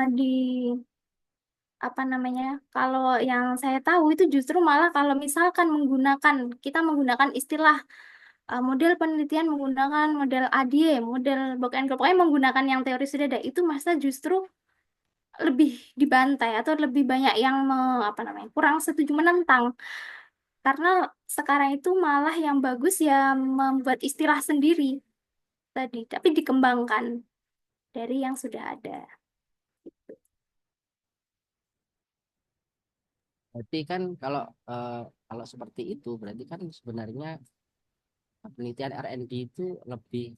di apa namanya? Kalau yang saya tahu itu justru malah kalau misalkan kita menggunakan istilah model penelitian menggunakan model ADY, model Book and Gale, pokoknya menggunakan yang teori sudah ada itu masa justru lebih dibantai atau lebih banyak yang apa namanya kurang setuju menentang karena sekarang itu malah yang bagus ya membuat istilah sendiri tadi tapi dikembangkan dari yang sudah ada. Berarti kan kalau seperti itu berarti kan sebenarnya penelitian R&D itu lebih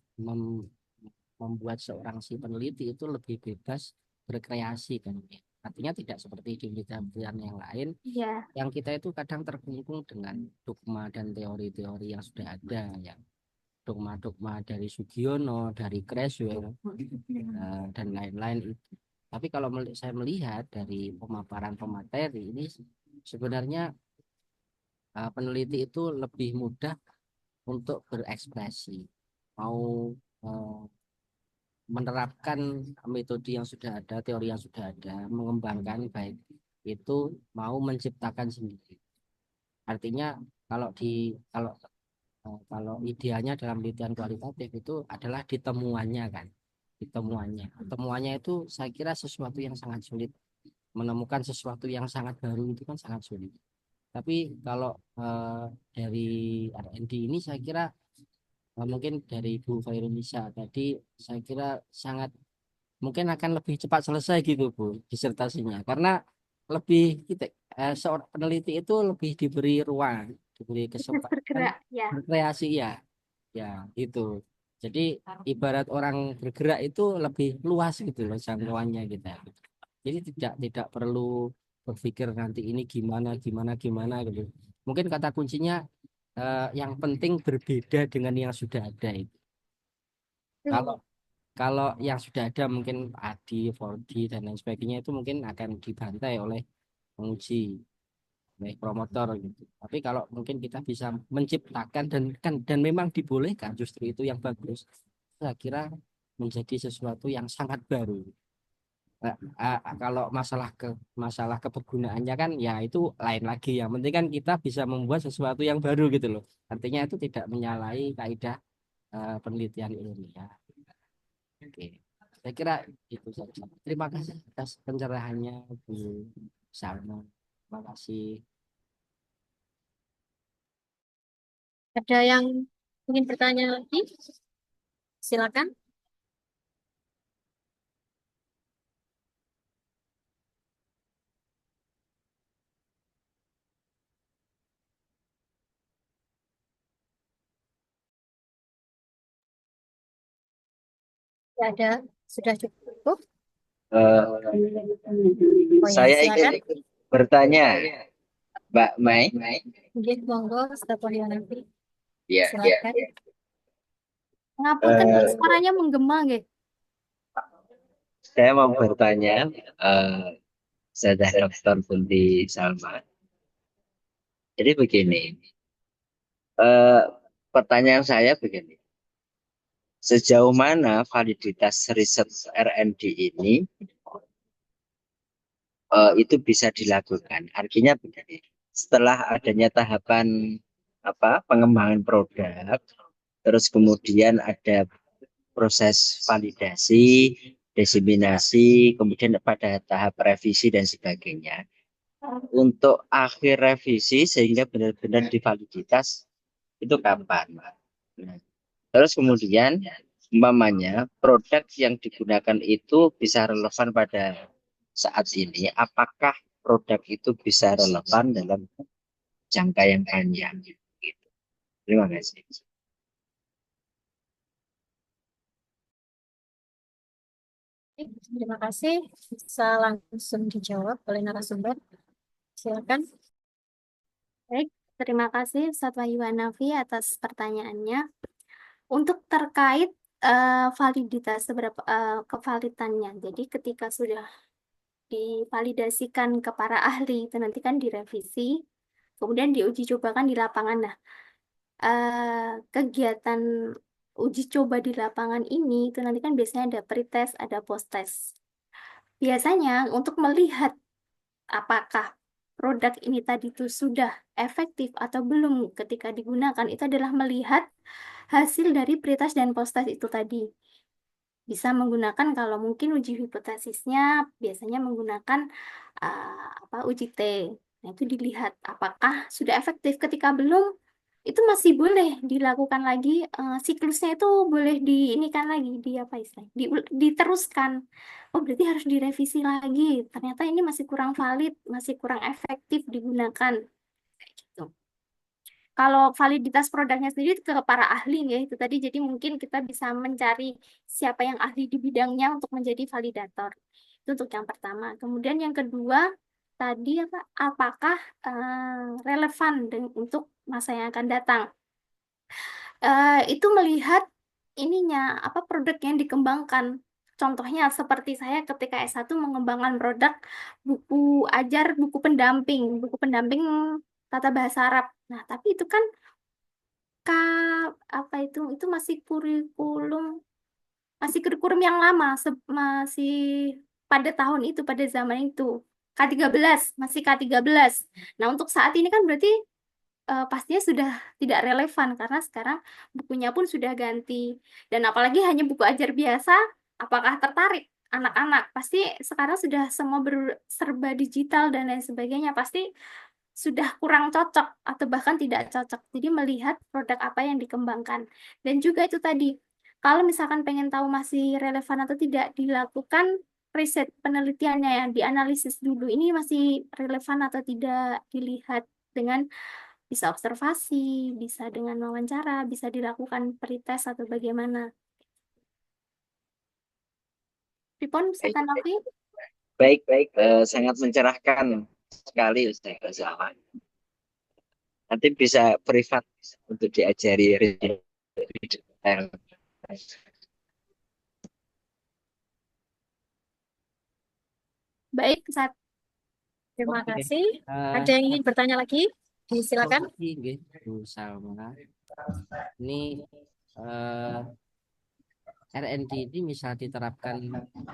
membuat seorang si peneliti itu lebih bebas berkreasi kan ya. Artinya tidak seperti di penelitian yang lain Ya, yang kita itu kadang terkungkung dengan dogma dan teori-teori yang sudah ada ya. Dogma-dogma dari Sugiono, dari Creswell dan lain-lain itu. Tapi kalau saya melihat dari pemaparan pemateri ini sebenarnya peneliti itu lebih mudah untuk berekspresi, mau eh, menerapkan metode yang sudah ada, teori yang sudah ada, mengembangkan baik itu mau menciptakan sendiri. Artinya kalau kalau idealnya dalam penelitian kualitatif itu adalah ditemuannya kan, temuannya itu saya kira sesuatu yang sangat sulit, menemukan sesuatu yang sangat baru itu kan sangat sulit. Tapi kalau dari R&D ini saya kira mungkin dari Bu Fairunisa tadi saya kira sangat mungkin akan lebih cepat selesai gitu Bu disertasinya karena lebih kita seorang peneliti itu lebih diberi ruang, diberi Bebas kesempatan bergerak ya. berkreasi ya, ya itu. Jadi ibarat orang bergerak itu lebih luas gitu loh jangkauannya kita. Jadi tidak perlu berpikir nanti ini gimana gimana gimana gitu. Mungkin kata kuncinya yang penting berbeda dengan yang sudah ada itu. Kalau kalau yang sudah ada mungkin AD, 4D dan lain sebagainya itu mungkin akan dibantai oleh penguji, oleh promotor gitu. Tapi kalau mungkin kita bisa menciptakan dan memang dibolehkan justru itu yang bagus. Saya kira menjadi sesuatu yang sangat baru. Kalau masalah kebergunaannya kan ya itu lain lagi. Yang penting kan kita bisa membuat sesuatu yang baru gitu loh. Artinya itu tidak menyalahi kaidah penelitian ilmiah. Oke, saya kira itu saja. Terima kasih atas pencerahannya Bu Salma. Terima kasih. Ada yang ingin bertanya lagi? Silakan. Ya, Ada, sudah cukup. Eh, Oh ya, saya silakan. ingin bertanya, Mbak Mai. Mungkin monggo, Stefan nanti. Ya, Silakan. Ngapunten Eh, suaranya menggema nggih. saya mau bertanya, Saudara Dr. Bunti Salma. Jadi begini, eh, pertanyaan saya begini, sejauh mana validitas riset R&D ini itu bisa dilakukan? Artinya begini, setelah adanya tahapan pengembangan produk, terus kemudian ada proses validasi, diseminasi, kemudian pada tahap revisi dan sebagainya. Untuk akhir revisi sehingga benar-benar divaliditas itu kapan, Pak? Nah, terus kemudian umpamanya produk yang digunakan itu bisa relevan pada saat ini, apakah produk itu bisa relevan dalam jangka yang panjang? Gitu. Terima kasih. Terima kasih. Bisa langsung dijawab oleh narasumber. Silakan. Baik, terima kasih Ustadz Wahyu Hanafi atas pertanyaannya. Untuk terkait validitas seberapa kevalidannya. Jadi ketika sudah divalidasikan ke para ahli, itu nanti kan direvisi, kemudian diuji cobakan di lapangan. Nah, kegiatan uji coba di lapangan ini itu nanti kan biasanya ada pretest, ada post-test. Biasanya untuk melihat apakah produk ini tadi itu sudah efektif atau belum ketika digunakan, itu adalah melihat hasil dari pretest dan post-test itu tadi. Bisa menggunakan kalau mungkin uji hipotesisnya biasanya menggunakan uji T. Nah, itu dilihat apakah sudah efektif. Ketika belum, itu masih boleh dilakukan lagi, siklusnya itu boleh diinikan lagi, di apa istilahnya, diteruskan. Oh, berarti harus direvisi lagi. Ternyata ini masih kurang valid, masih kurang efektif digunakan. Kayak gitu. Kalau validitas produknya sendiri ke para ahli ya itu tadi, jadi mungkin kita bisa mencari siapa yang ahli di bidangnya untuk menjadi validator. Itu untuk yang pertama. Kemudian yang kedua tadi apakah relevan untuk masa yang akan datang? Itu melihat ininya produk yang dikembangkan. Contohnya seperti saya ketika S1 mengembangkan produk buku ajar, buku pendamping tata bahasa Arab. Nah, tapi itu kan itu masih kurikulum yang lama, masih pada tahun itu, pada zaman itu. K13, masih K13. Nah, untuk saat ini kan berarti pastinya sudah tidak relevan karena sekarang bukunya pun sudah ganti. Dan apalagi hanya buku ajar biasa, apakah tertarik anak-anak? Pasti sekarang sudah semua serba digital dan lain sebagainya. Pasti sudah kurang cocok atau bahkan tidak cocok. Jadi melihat produk apa yang dikembangkan. Dan juga itu tadi, kalau misalkan pengen tahu masih relevan atau tidak, dilakukan riset penelitiannya yang dianalisis dulu. Ini masih relevan atau tidak, dilihat dengan bisa observasi, bisa dengan wawancara, bisa dilakukan pretest atau bagaimana. Pripun, Ustaz Hanafi? Baik, baik. Sangat mencerahkan sekali Ustaz Ghazali. Nanti bisa privat untuk diajari lebih detail. Baik, Ustaz. Terima Oke. kasih. Ada yang ingin bertanya lagi? Silakan. Nggih, Bu Salma. Ini R&D ini bisa diterapkan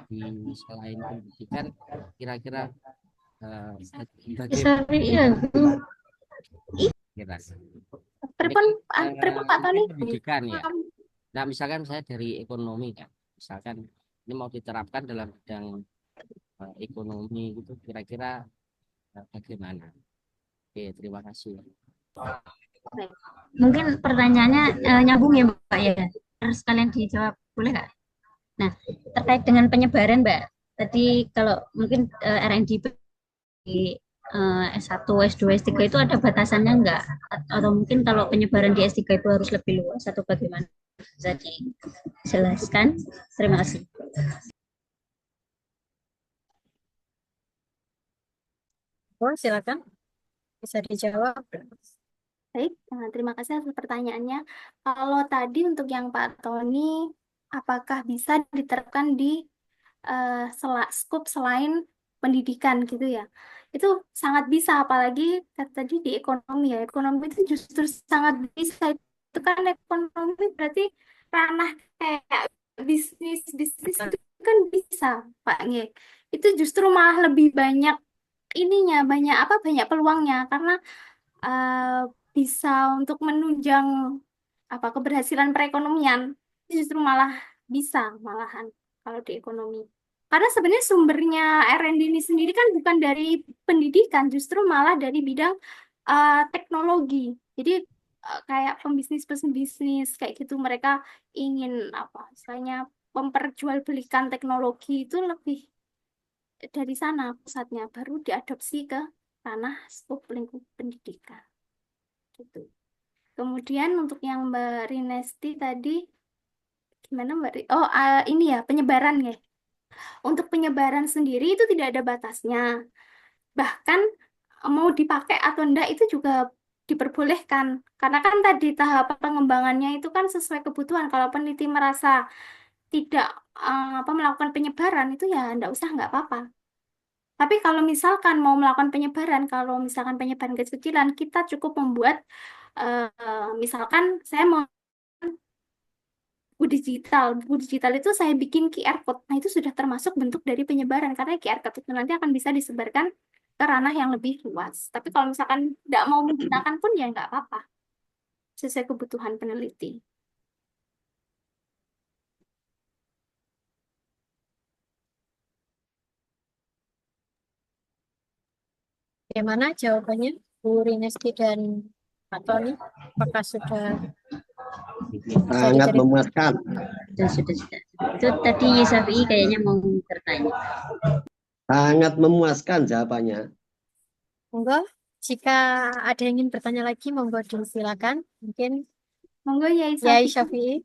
di selain pendidikan, kira-kira bagaimana Sorry ya, Bu. kira? Pripun, Ini pripun Pak ini Tony? pendidikan ya. Nah, misalkan saya dari ekonomi kan, misalkan ini mau diterapkan dalam bidang ekonomi gitu, kira-kira bagaimana? Oke, terima kasih. Mungkin pertanyaannya nyambung ya Mbak ya. Harus kalian dijawab, boleh nggak? Nah, terkait dengan penyebaran Mbak. Tadi kalau mungkin R&D di S1, S2, S3 itu ada batasannya enggak? Atau mungkin kalau penyebaran di S3 itu harus lebih luas atau bagaimana? Bisa dijelaskan? Terima kasih. Oh, silakan. Bisa dijawab. Baik, terima kasih atas pertanyaannya. Kalau tadi untuk yang Pak Tony, apakah bisa diterapkan di skop selain pendidikan gitu ya? Itu sangat bisa, apalagi tadi di ekonomi ya. Ekonomi itu justru sangat bisa. Itu kan ekonomi berarti ranah kayak bisnis itu kan bisa, Pak Nge. Itu justru malah lebih banyak ininya, banyak peluangnya karena eh, bisa untuk menunjang apa keberhasilan perekonomian. Justru malah bisa malahan kalau di ekonomi. Karena sebenarnya sumbernya R&D ini sendiri kan bukan dari pendidikan, justru malah dari bidang teknologi. Jadi kayak pembisnis kayak gitu mereka ingin apa istilahnya memperjualbelikan teknologi itu lebih dari sana pusatnya, baru diadopsi ke ranah skop lingkup pendidikan gitu. Kemudian untuk yang Mbak Rinesti tadi gimana Mbak? Oh, ini ya penyebaran ya. Untuk penyebaran sendiri itu tidak ada batasnya. Bahkan mau dipakai atau enggak itu juga diperbolehkan. Karena kan tadi tahap pengembangannya itu kan sesuai kebutuhan. Kalau peneliti merasa tidak melakukan penyebaran itu ya enggak usah, enggak apa-apa. Tapi kalau misalkan mau melakukan penyebaran, kalau misalkan penyebaran kecil-kecilan, kita cukup membuat misalkan saya mau buku digital itu saya bikin QR code. Nah, itu sudah termasuk bentuk dari penyebaran karena QR code itu nanti akan bisa disebarkan ke ranah yang lebih luas. Tapi kalau misalkan tidak mau menggunakan pun ya nggak apa-apa, sesuai kebutuhan peneliti. Bagaimana jawabannya, Bu Rinesti dan Pak Tony? Apakah sudah bisa Sangat diterima? memuaskan. Sudah. Itu tadi Yisafi kayaknya mau bertanya. Sangat memuaskan jawabannya. Monggo, jika ada yang ingin bertanya lagi, monggo silakan. Mungkin Monggo ya Yai Isafi. Syafi'i.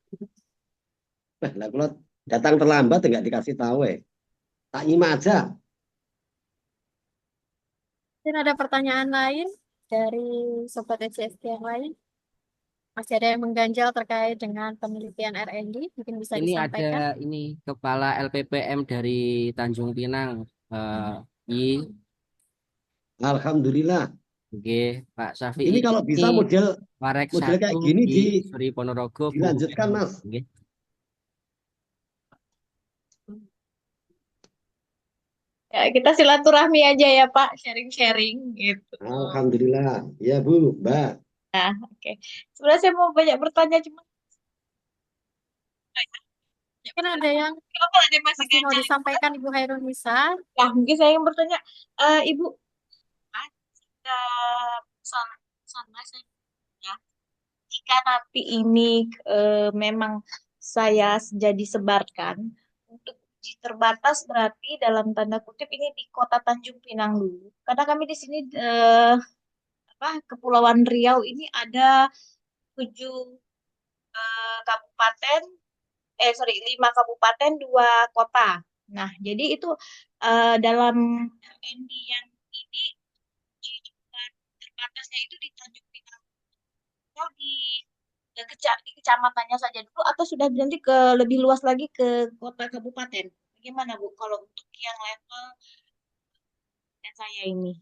Lah kalau datang terlambat enggak dikasih tahu tak nyimak aja. Mungkin ada pertanyaan lain dari Sobat ECST yang lain? Masih ada yang mengganjal terkait dengan penelitian R&D? Mungkin bisa Ini ada disampaikan. ini Kepala LPPM dari Tanjung Pinang, I. Alhamdulillah. Oke, Pak Syafi'i Ini kalau bisa ini model Warek kayak 1 gini di Sri Ponorogo, Bu. dilanjutkan, Mas. Oke. Ya, kita silaturahmi aja ya Pak, sharing-sharing gitu. Alhamdulillah. Ya Bu, Mbak. Nah, oke. Sebenarnya saya mau banyak bertanya, cuma Mungkin ada yang kenapa ada yang masih masih mau ganjal? disampaikan Ibu Hairunisa. Nah, mungkin saya yang bertanya, Ibu, sama saya ya. Jika nanti ini memang saya jadi sebarkan untuk uji terbatas berarti dalam tanda kutip ini di Kota Tanjung Pinang dulu. Karena kami di sini Kepulauan Riau ini ada 7 kabupaten, 5 kabupaten, 2 kota. Nah, jadi itu dalam RND yang ini uji coba terbatasnya itu di Tanjung Pinang atau di kecamatannya saja dulu atau sudah nanti ke lebih luas lagi ke kota kabupaten. Bagaimana Bu kalau untuk yang level yang saya ini?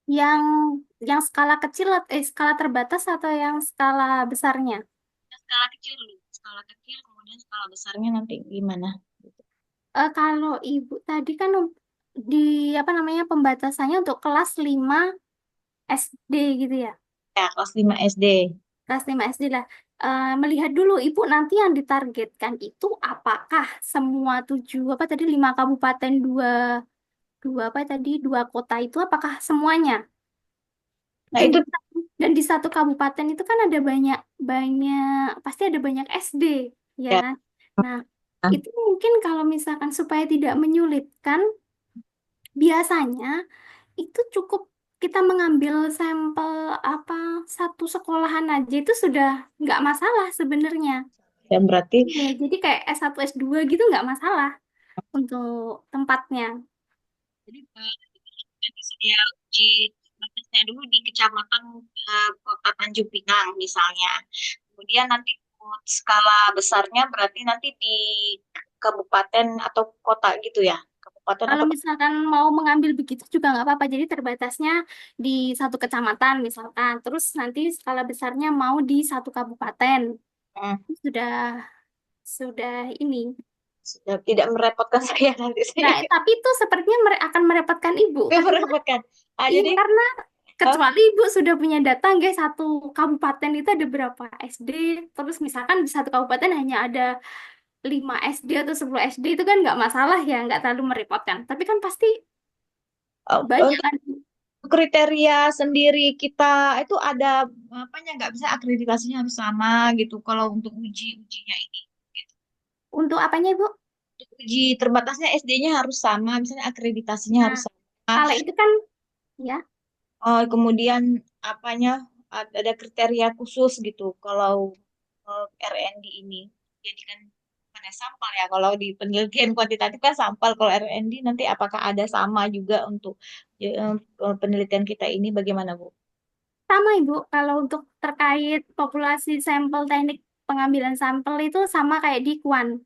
Yang skala kecil, skala terbatas atau yang skala besarnya? Skala kecil dulu, skala kecil kemudian skala besarnya nanti gimana? Kalau Ibu tadi kan di apa namanya pembatasannya untuk kelas 5 SD gitu ya. Ya, kelas 5 SD. Kelas 5 SD lah. Melihat dulu Ibu nanti yang ditargetkan itu apakah semua 5 kabupaten, dua kota itu apakah semuanya? Nah, Dan itu dan di satu kabupaten itu kan ada banyak pasti ada banyak SD ya ya. kan. Nah, itu mungkin kalau misalkan supaya tidak menyulitkan, biasanya itu cukup kita mengambil sampel satu sekolahan aja itu sudah nggak masalah sebenarnya. Dan berarti Ya, jadi kayak S1 S2 gitu nggak masalah untuk tempatnya. jadi saya uji batasnya dulu di kecamatan Kota Tanjung Pinang misalnya. Kemudian nanti skala besarnya berarti nanti di kabupaten atau kota gitu ya. Kabupaten Kalau atau misalkan mau mengambil begitu juga nggak apa-apa. Jadi terbatasnya di satu kecamatan misalkan. Terus nanti skala besarnya mau di satu kabupaten. Hmm, Sudah sudah ini. sudah tidak merepotkan saya nanti Nah, saya tapi itu sepertinya akan merepotkan Ibu. tidak merepotkan. Iya, Jadi karena kecuali Ibu sudah punya data, guys, satu kabupaten itu ada berapa SD, terus misalkan di satu kabupaten hanya ada 5 SD atau 10 SD itu kan nggak masalah ya, nggak terlalu merepotkan. Tapi kan pasti banyak untuk kan. kriteria sendiri kita itu ada apanya nggak bisa akreditasinya harus sama gitu kalau untuk ujinya ini gitu. Untuk apanya, Ibu? Untuk uji terbatasnya SD-nya harus sama misalnya akreditasinya Nah, harus sama. kalau itu kan ya, Kemudian apanya ada kriteria khusus gitu kalau RND ini jadikan bukan sampel ya kalau di penelitian kuantitatif kan sampel kalau RND nanti apakah ada sama juga untuk penelitian kita ini bagaimana Bu? sama Ibu. Kalau untuk terkait populasi sampel teknik pengambilan sampel itu sama kayak di Kuan.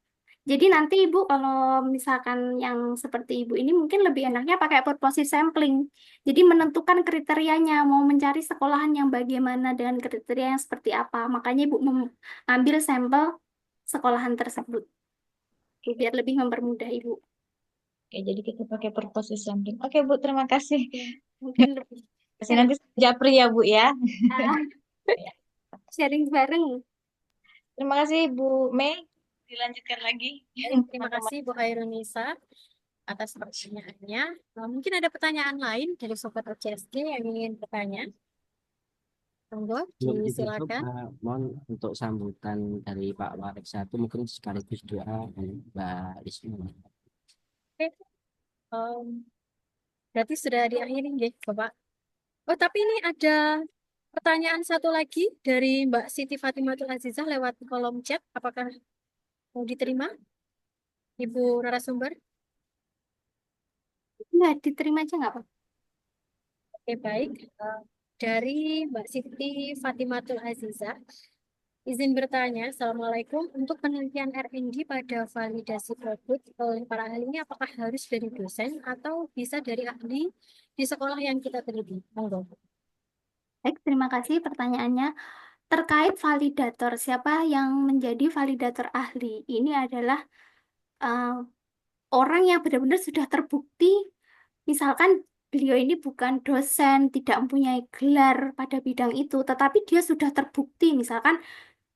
Jadi nanti Ibu kalau misalkan yang seperti Ibu ini mungkin lebih enaknya pakai purposive sampling. Jadi menentukan kriterianya, mau mencari sekolahan yang bagaimana dengan kriteria yang seperti apa. Makanya Ibu mengambil sampel sekolahan tersebut. Oke, biar lebih mempermudah Ibu. Oke, jadi kita pakai purpose sampling. Oke Bu, terima kasih. Ya, mungkin lebih Kasih nanti japri ya Bu ya. ah, sharing bareng. Terima kasih Bu Mei. Dilanjutkan lagi. Terima kasih Bu Hairunisa atas pertanyaannya. Mungkin ada pertanyaan lain dari Sobat OCSD yang ingin bertanya. Monggo, Sebelum ditutup, disilakan. mohon untuk sambutan dari Pak Warik satu mungkin sekaligus doa dari Mbak Risma. Oke, berarti sudah diakhiri nggih, Bapak. Oh, tapi ini ada pertanyaan satu lagi dari Mbak Siti Fatimatul Azizah lewat kolom chat. Apakah mau diterima, Ibu narasumber? Nggak diterima aja nggak Pak? Oke, baik. Dari Mbak Siti Fatimatul Azizah, izin bertanya, Assalamualaikum. Untuk penelitian R&D pada validasi produk oleh para ahli ini apakah harus dari dosen atau bisa dari ahli di sekolah yang kita teliti? Monggo. Baik, terima kasih pertanyaannya. Terkait validator, siapa yang menjadi validator ahli? Ini adalah uh, orang yang benar-benar sudah terbukti, misalkan beliau ini bukan dosen, tidak mempunyai gelar pada bidang itu, tetapi dia sudah terbukti, misalkan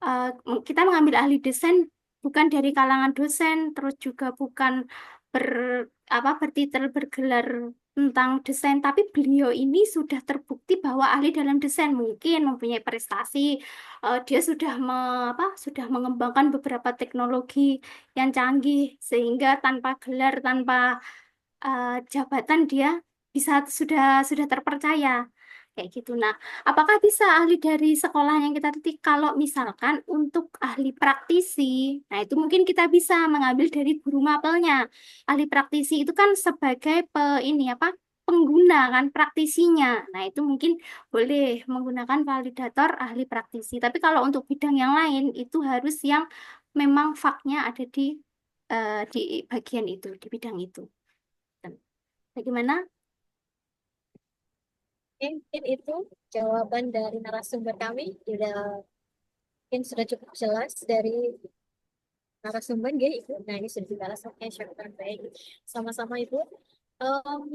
uh, kita mengambil ahli desain bukan dari kalangan dosen, terus juga bukan bertitel bergelar tentang desain, tapi beliau ini sudah terbukti bahwa ahli dalam desain, mungkin mempunyai prestasi. Dia sudah mengembangkan beberapa teknologi yang canggih sehingga tanpa gelar, tanpa jabatan dia sudah terpercaya kayak gitu. Nah, apakah bisa ahli dari sekolah yang kita tuti? Kalau misalkan untuk ahli praktisi, nah itu mungkin kita bisa mengambil dari guru mapelnya. Ahli praktisi itu kan sebagai pengguna kan praktisinya. Nah, itu mungkin boleh menggunakan validator ahli praktisi. Tapi kalau untuk bidang yang lain itu harus yang memang faknya ada di bagian itu, di bidang itu. Bagaimana? Mungkin itu jawaban dari narasumber kami. Mungkin sudah cukup jelas dari narasumber ya Ibu. Nah, ini sudah dibalas. Oke, syukur baik. Sama-sama Ibu.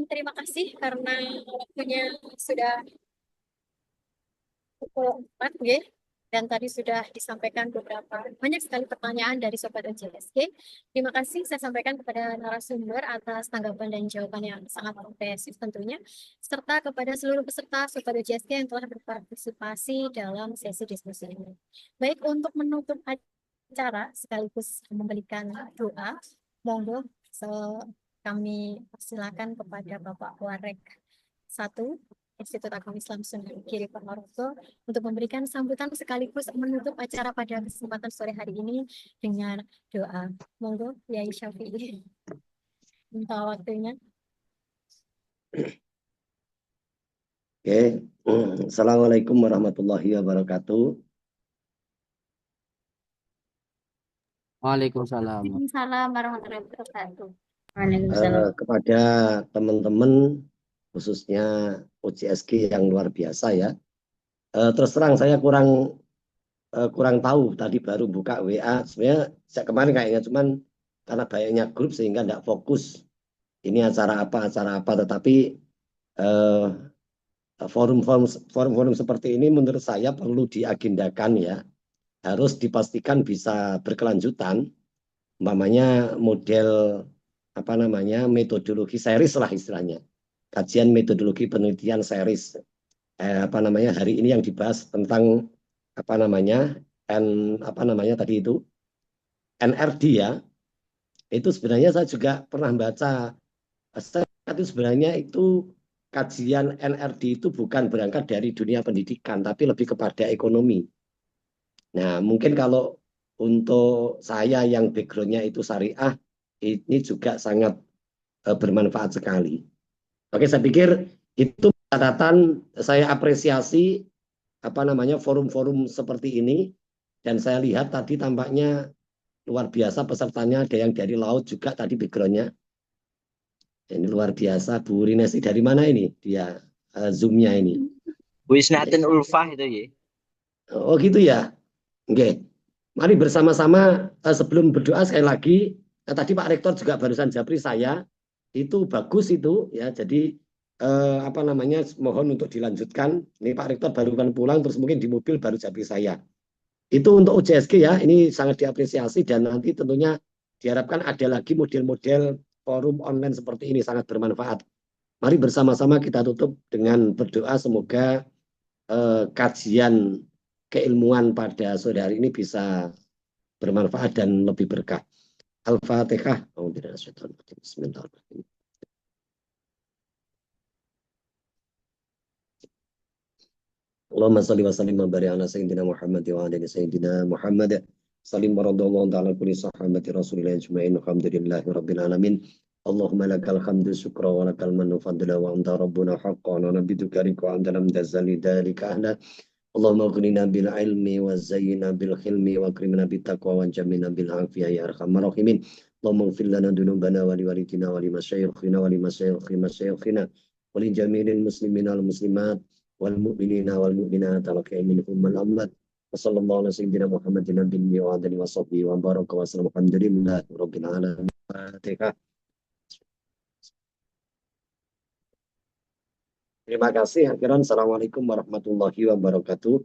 Terima kasih karena waktunya sudah pukul 4 ya. Dan tadi sudah disampaikan banyak sekali pertanyaan dari Sobat OJSG. Terima kasih saya sampaikan kepada narasumber atas tanggapan dan jawaban yang sangat komprehensif tentunya, serta kepada seluruh peserta Sobat OJSG yang telah berpartisipasi dalam sesi diskusi ini. Baik, untuk menutup acara sekaligus memberikan doa, monggo kami persilakan kepada Bapak Warek 1 Institut Agama Islam Sunan Giri Ponorogo untuk memberikan sambutan sekaligus menutup acara pada kesempatan sore hari ini dengan doa. Monggo, Yai Syafi'i. Minta waktunya. Oke. Assalamualaikum warahmatullahi wabarakatuh. Waalaikumsalam. Waalaikumsalam warahmatullahi wabarakatuh. Kepada teman-teman khususnya OJSG yang luar biasa ya. Terus terang saya kurang tahu, tadi baru buka WA. Sebenarnya sejak kemarin kayaknya, cuman karena banyaknya grup sehingga tidak fokus. Ini acara apa, tetapi forum-forum seperti ini menurut saya perlu diagendakan ya. Harus dipastikan bisa berkelanjutan. Umpamanya model metodologi series lah istilahnya. Kajian metodologi penelitian series. Hari ini yang dibahas tentang tadi itu NRD ya. Itu sebenarnya saya juga pernah baca. Itu sebenarnya itu kajian NRD itu bukan berangkat dari dunia pendidikan, tapi lebih kepada ekonomi. Nah, mungkin kalau untuk saya yang backgroundnya itu syariah, ini juga sangat bermanfaat sekali. Oke, saya pikir itu catatan. Saya apresiasi forum-forum seperti ini, dan saya lihat tadi tampaknya luar biasa pesertanya, ada yang dari laut juga tadi backgroundnya. Ini luar biasa. Bu Rinesi dari mana ini dia zoomnya ini? Wisnatin Ulfah itu ya. Oh gitu ya. Oke. Mari bersama-sama sebelum berdoa sekali lagi. Tadi Pak Rektor juga barusan japri saya. Itu bagus itu ya. Jadi mohon untuk dilanjutkan. Ini Pak Rektor baru kan pulang, terus mungkin di mobil baru japri saya. Itu untuk OJSG ya. Ini sangat diapresiasi, dan nanti tentunya diharapkan ada lagi model-model forum online seperti ini, sangat bermanfaat. Mari bersama-sama kita tutup dengan berdoa semoga kajian keilmuan pada sore hari ini bisa bermanfaat dan lebih berkah. Al-Fatihah. Bismillahirrahmanirrahim. Allahumma salli wa sallim wa barik ala sayyidina Muhammad wa ala sayyidina Muhammad. Salim radhiyallahu ta'ala kulli sahabati Rasulillah ajma'in. Alhamdulillahi rabbil alamin. Allahumma lakal hamdu syukra wa lakal mannu fadla wa anta rabbuna haqqan wa nabiduka riqa anta lam tazali dalika ahla. Allahumma aghnina bil ilmi wa zayyina bil hilmi wa akrimna bit taqwa wa jamina bil afiyah ya arhamar rahimin. Allahumma ighfir lana dhunubana wa li walidina wa li masyayikhina wa li masyayikhina wa li jami'il muslimina wal muslimat wal mu'minina wal mu'minat al-qa'imin wal amwat. Wassallallahu ala sayyidina Muhammadin nabiyyi wa alihi wa sahbihi wa baraka wa sallam. Alhamdulillahi rabbil alamin. Fatihah. Terima kasih. Akhiran, assalamualaikum warahmatullahi wabarakatuh.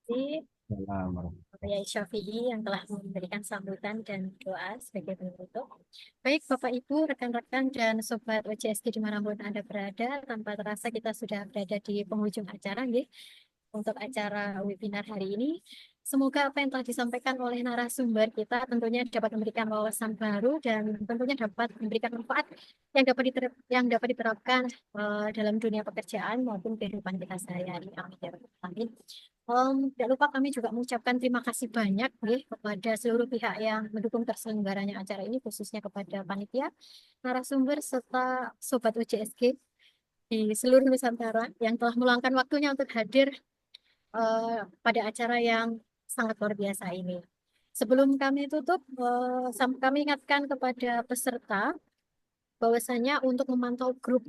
Jadi Waalaikumsalam. Bapak Yai Syafi'i yang telah memberikan sambutan dan doa sebagai penutup. Baik Bapak Ibu, rekan-rekan dan Sobat OJSG dimanapun Anda berada, tanpa terasa kita sudah berada di penghujung acara, nggih, untuk acara webinar hari ini. Semoga apa yang telah disampaikan oleh narasumber kita tentunya dapat memberikan wawasan baru dan tentunya dapat memberikan manfaat yang dapat diterapkan dalam dunia pekerjaan maupun kehidupan kita sehari-hari. Amin ya rabbal alamin. Tidak lupa kami juga mengucapkan terima kasih banyak nih kepada seluruh pihak yang mendukung terselenggaranya acara ini, khususnya kepada panitia, narasumber, serta Sobat OJSG di seluruh Nusantara yang telah meluangkan waktunya untuk hadir pada acara yang sangat luar biasa ini. Sebelum kami tutup, kami ingatkan kepada peserta bahwasanya untuk memantau grup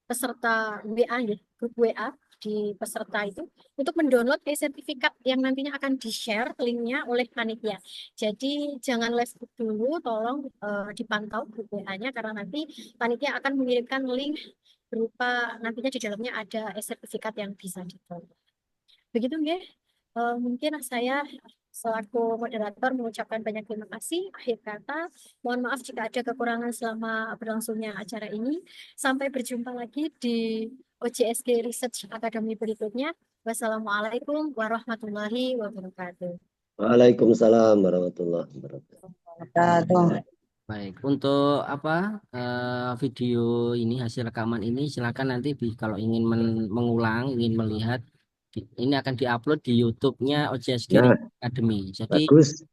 peserta WA, ya, grup WA di peserta itu untuk mendownload e-sertifikat yang nantinya akan di-share linknya oleh panitia. Jadi jangan Facebook dulu, tolong dipantau grup WA-nya karena nanti panitia akan mengirimkan link berupa nantinya di dalamnya ada e-sertifikat yang bisa di-download. Begitu nggih. Mungkin saya selaku moderator mengucapkan banyak terima kasih. Akhir kata, mohon maaf jika ada kekurangan selama berlangsungnya acara ini. Sampai berjumpa lagi di OJSG Research Academy berikutnya. Wassalamualaikum warahmatullahi wabarakatuh. Waalaikumsalam warahmatullahi wabarakatuh. Baik, untuk apa video ini hasil rekaman ini silakan nanti kalau ingin mengulang, ingin melihat ini akan diupload di YouTube-nya OJSG Nah, Academy. Jadi bagus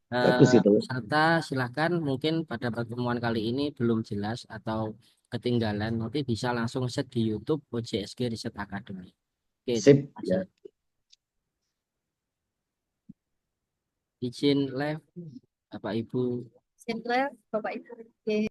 itu. peserta silakan mungkin pada pertemuan kali ini belum jelas atau ketinggalan, nanti bisa langsung set di YouTube OJSG Research Academy. Oke, Sip, terima ya. kasih. Izin live, Bapak Ibu. Bapak Ibu.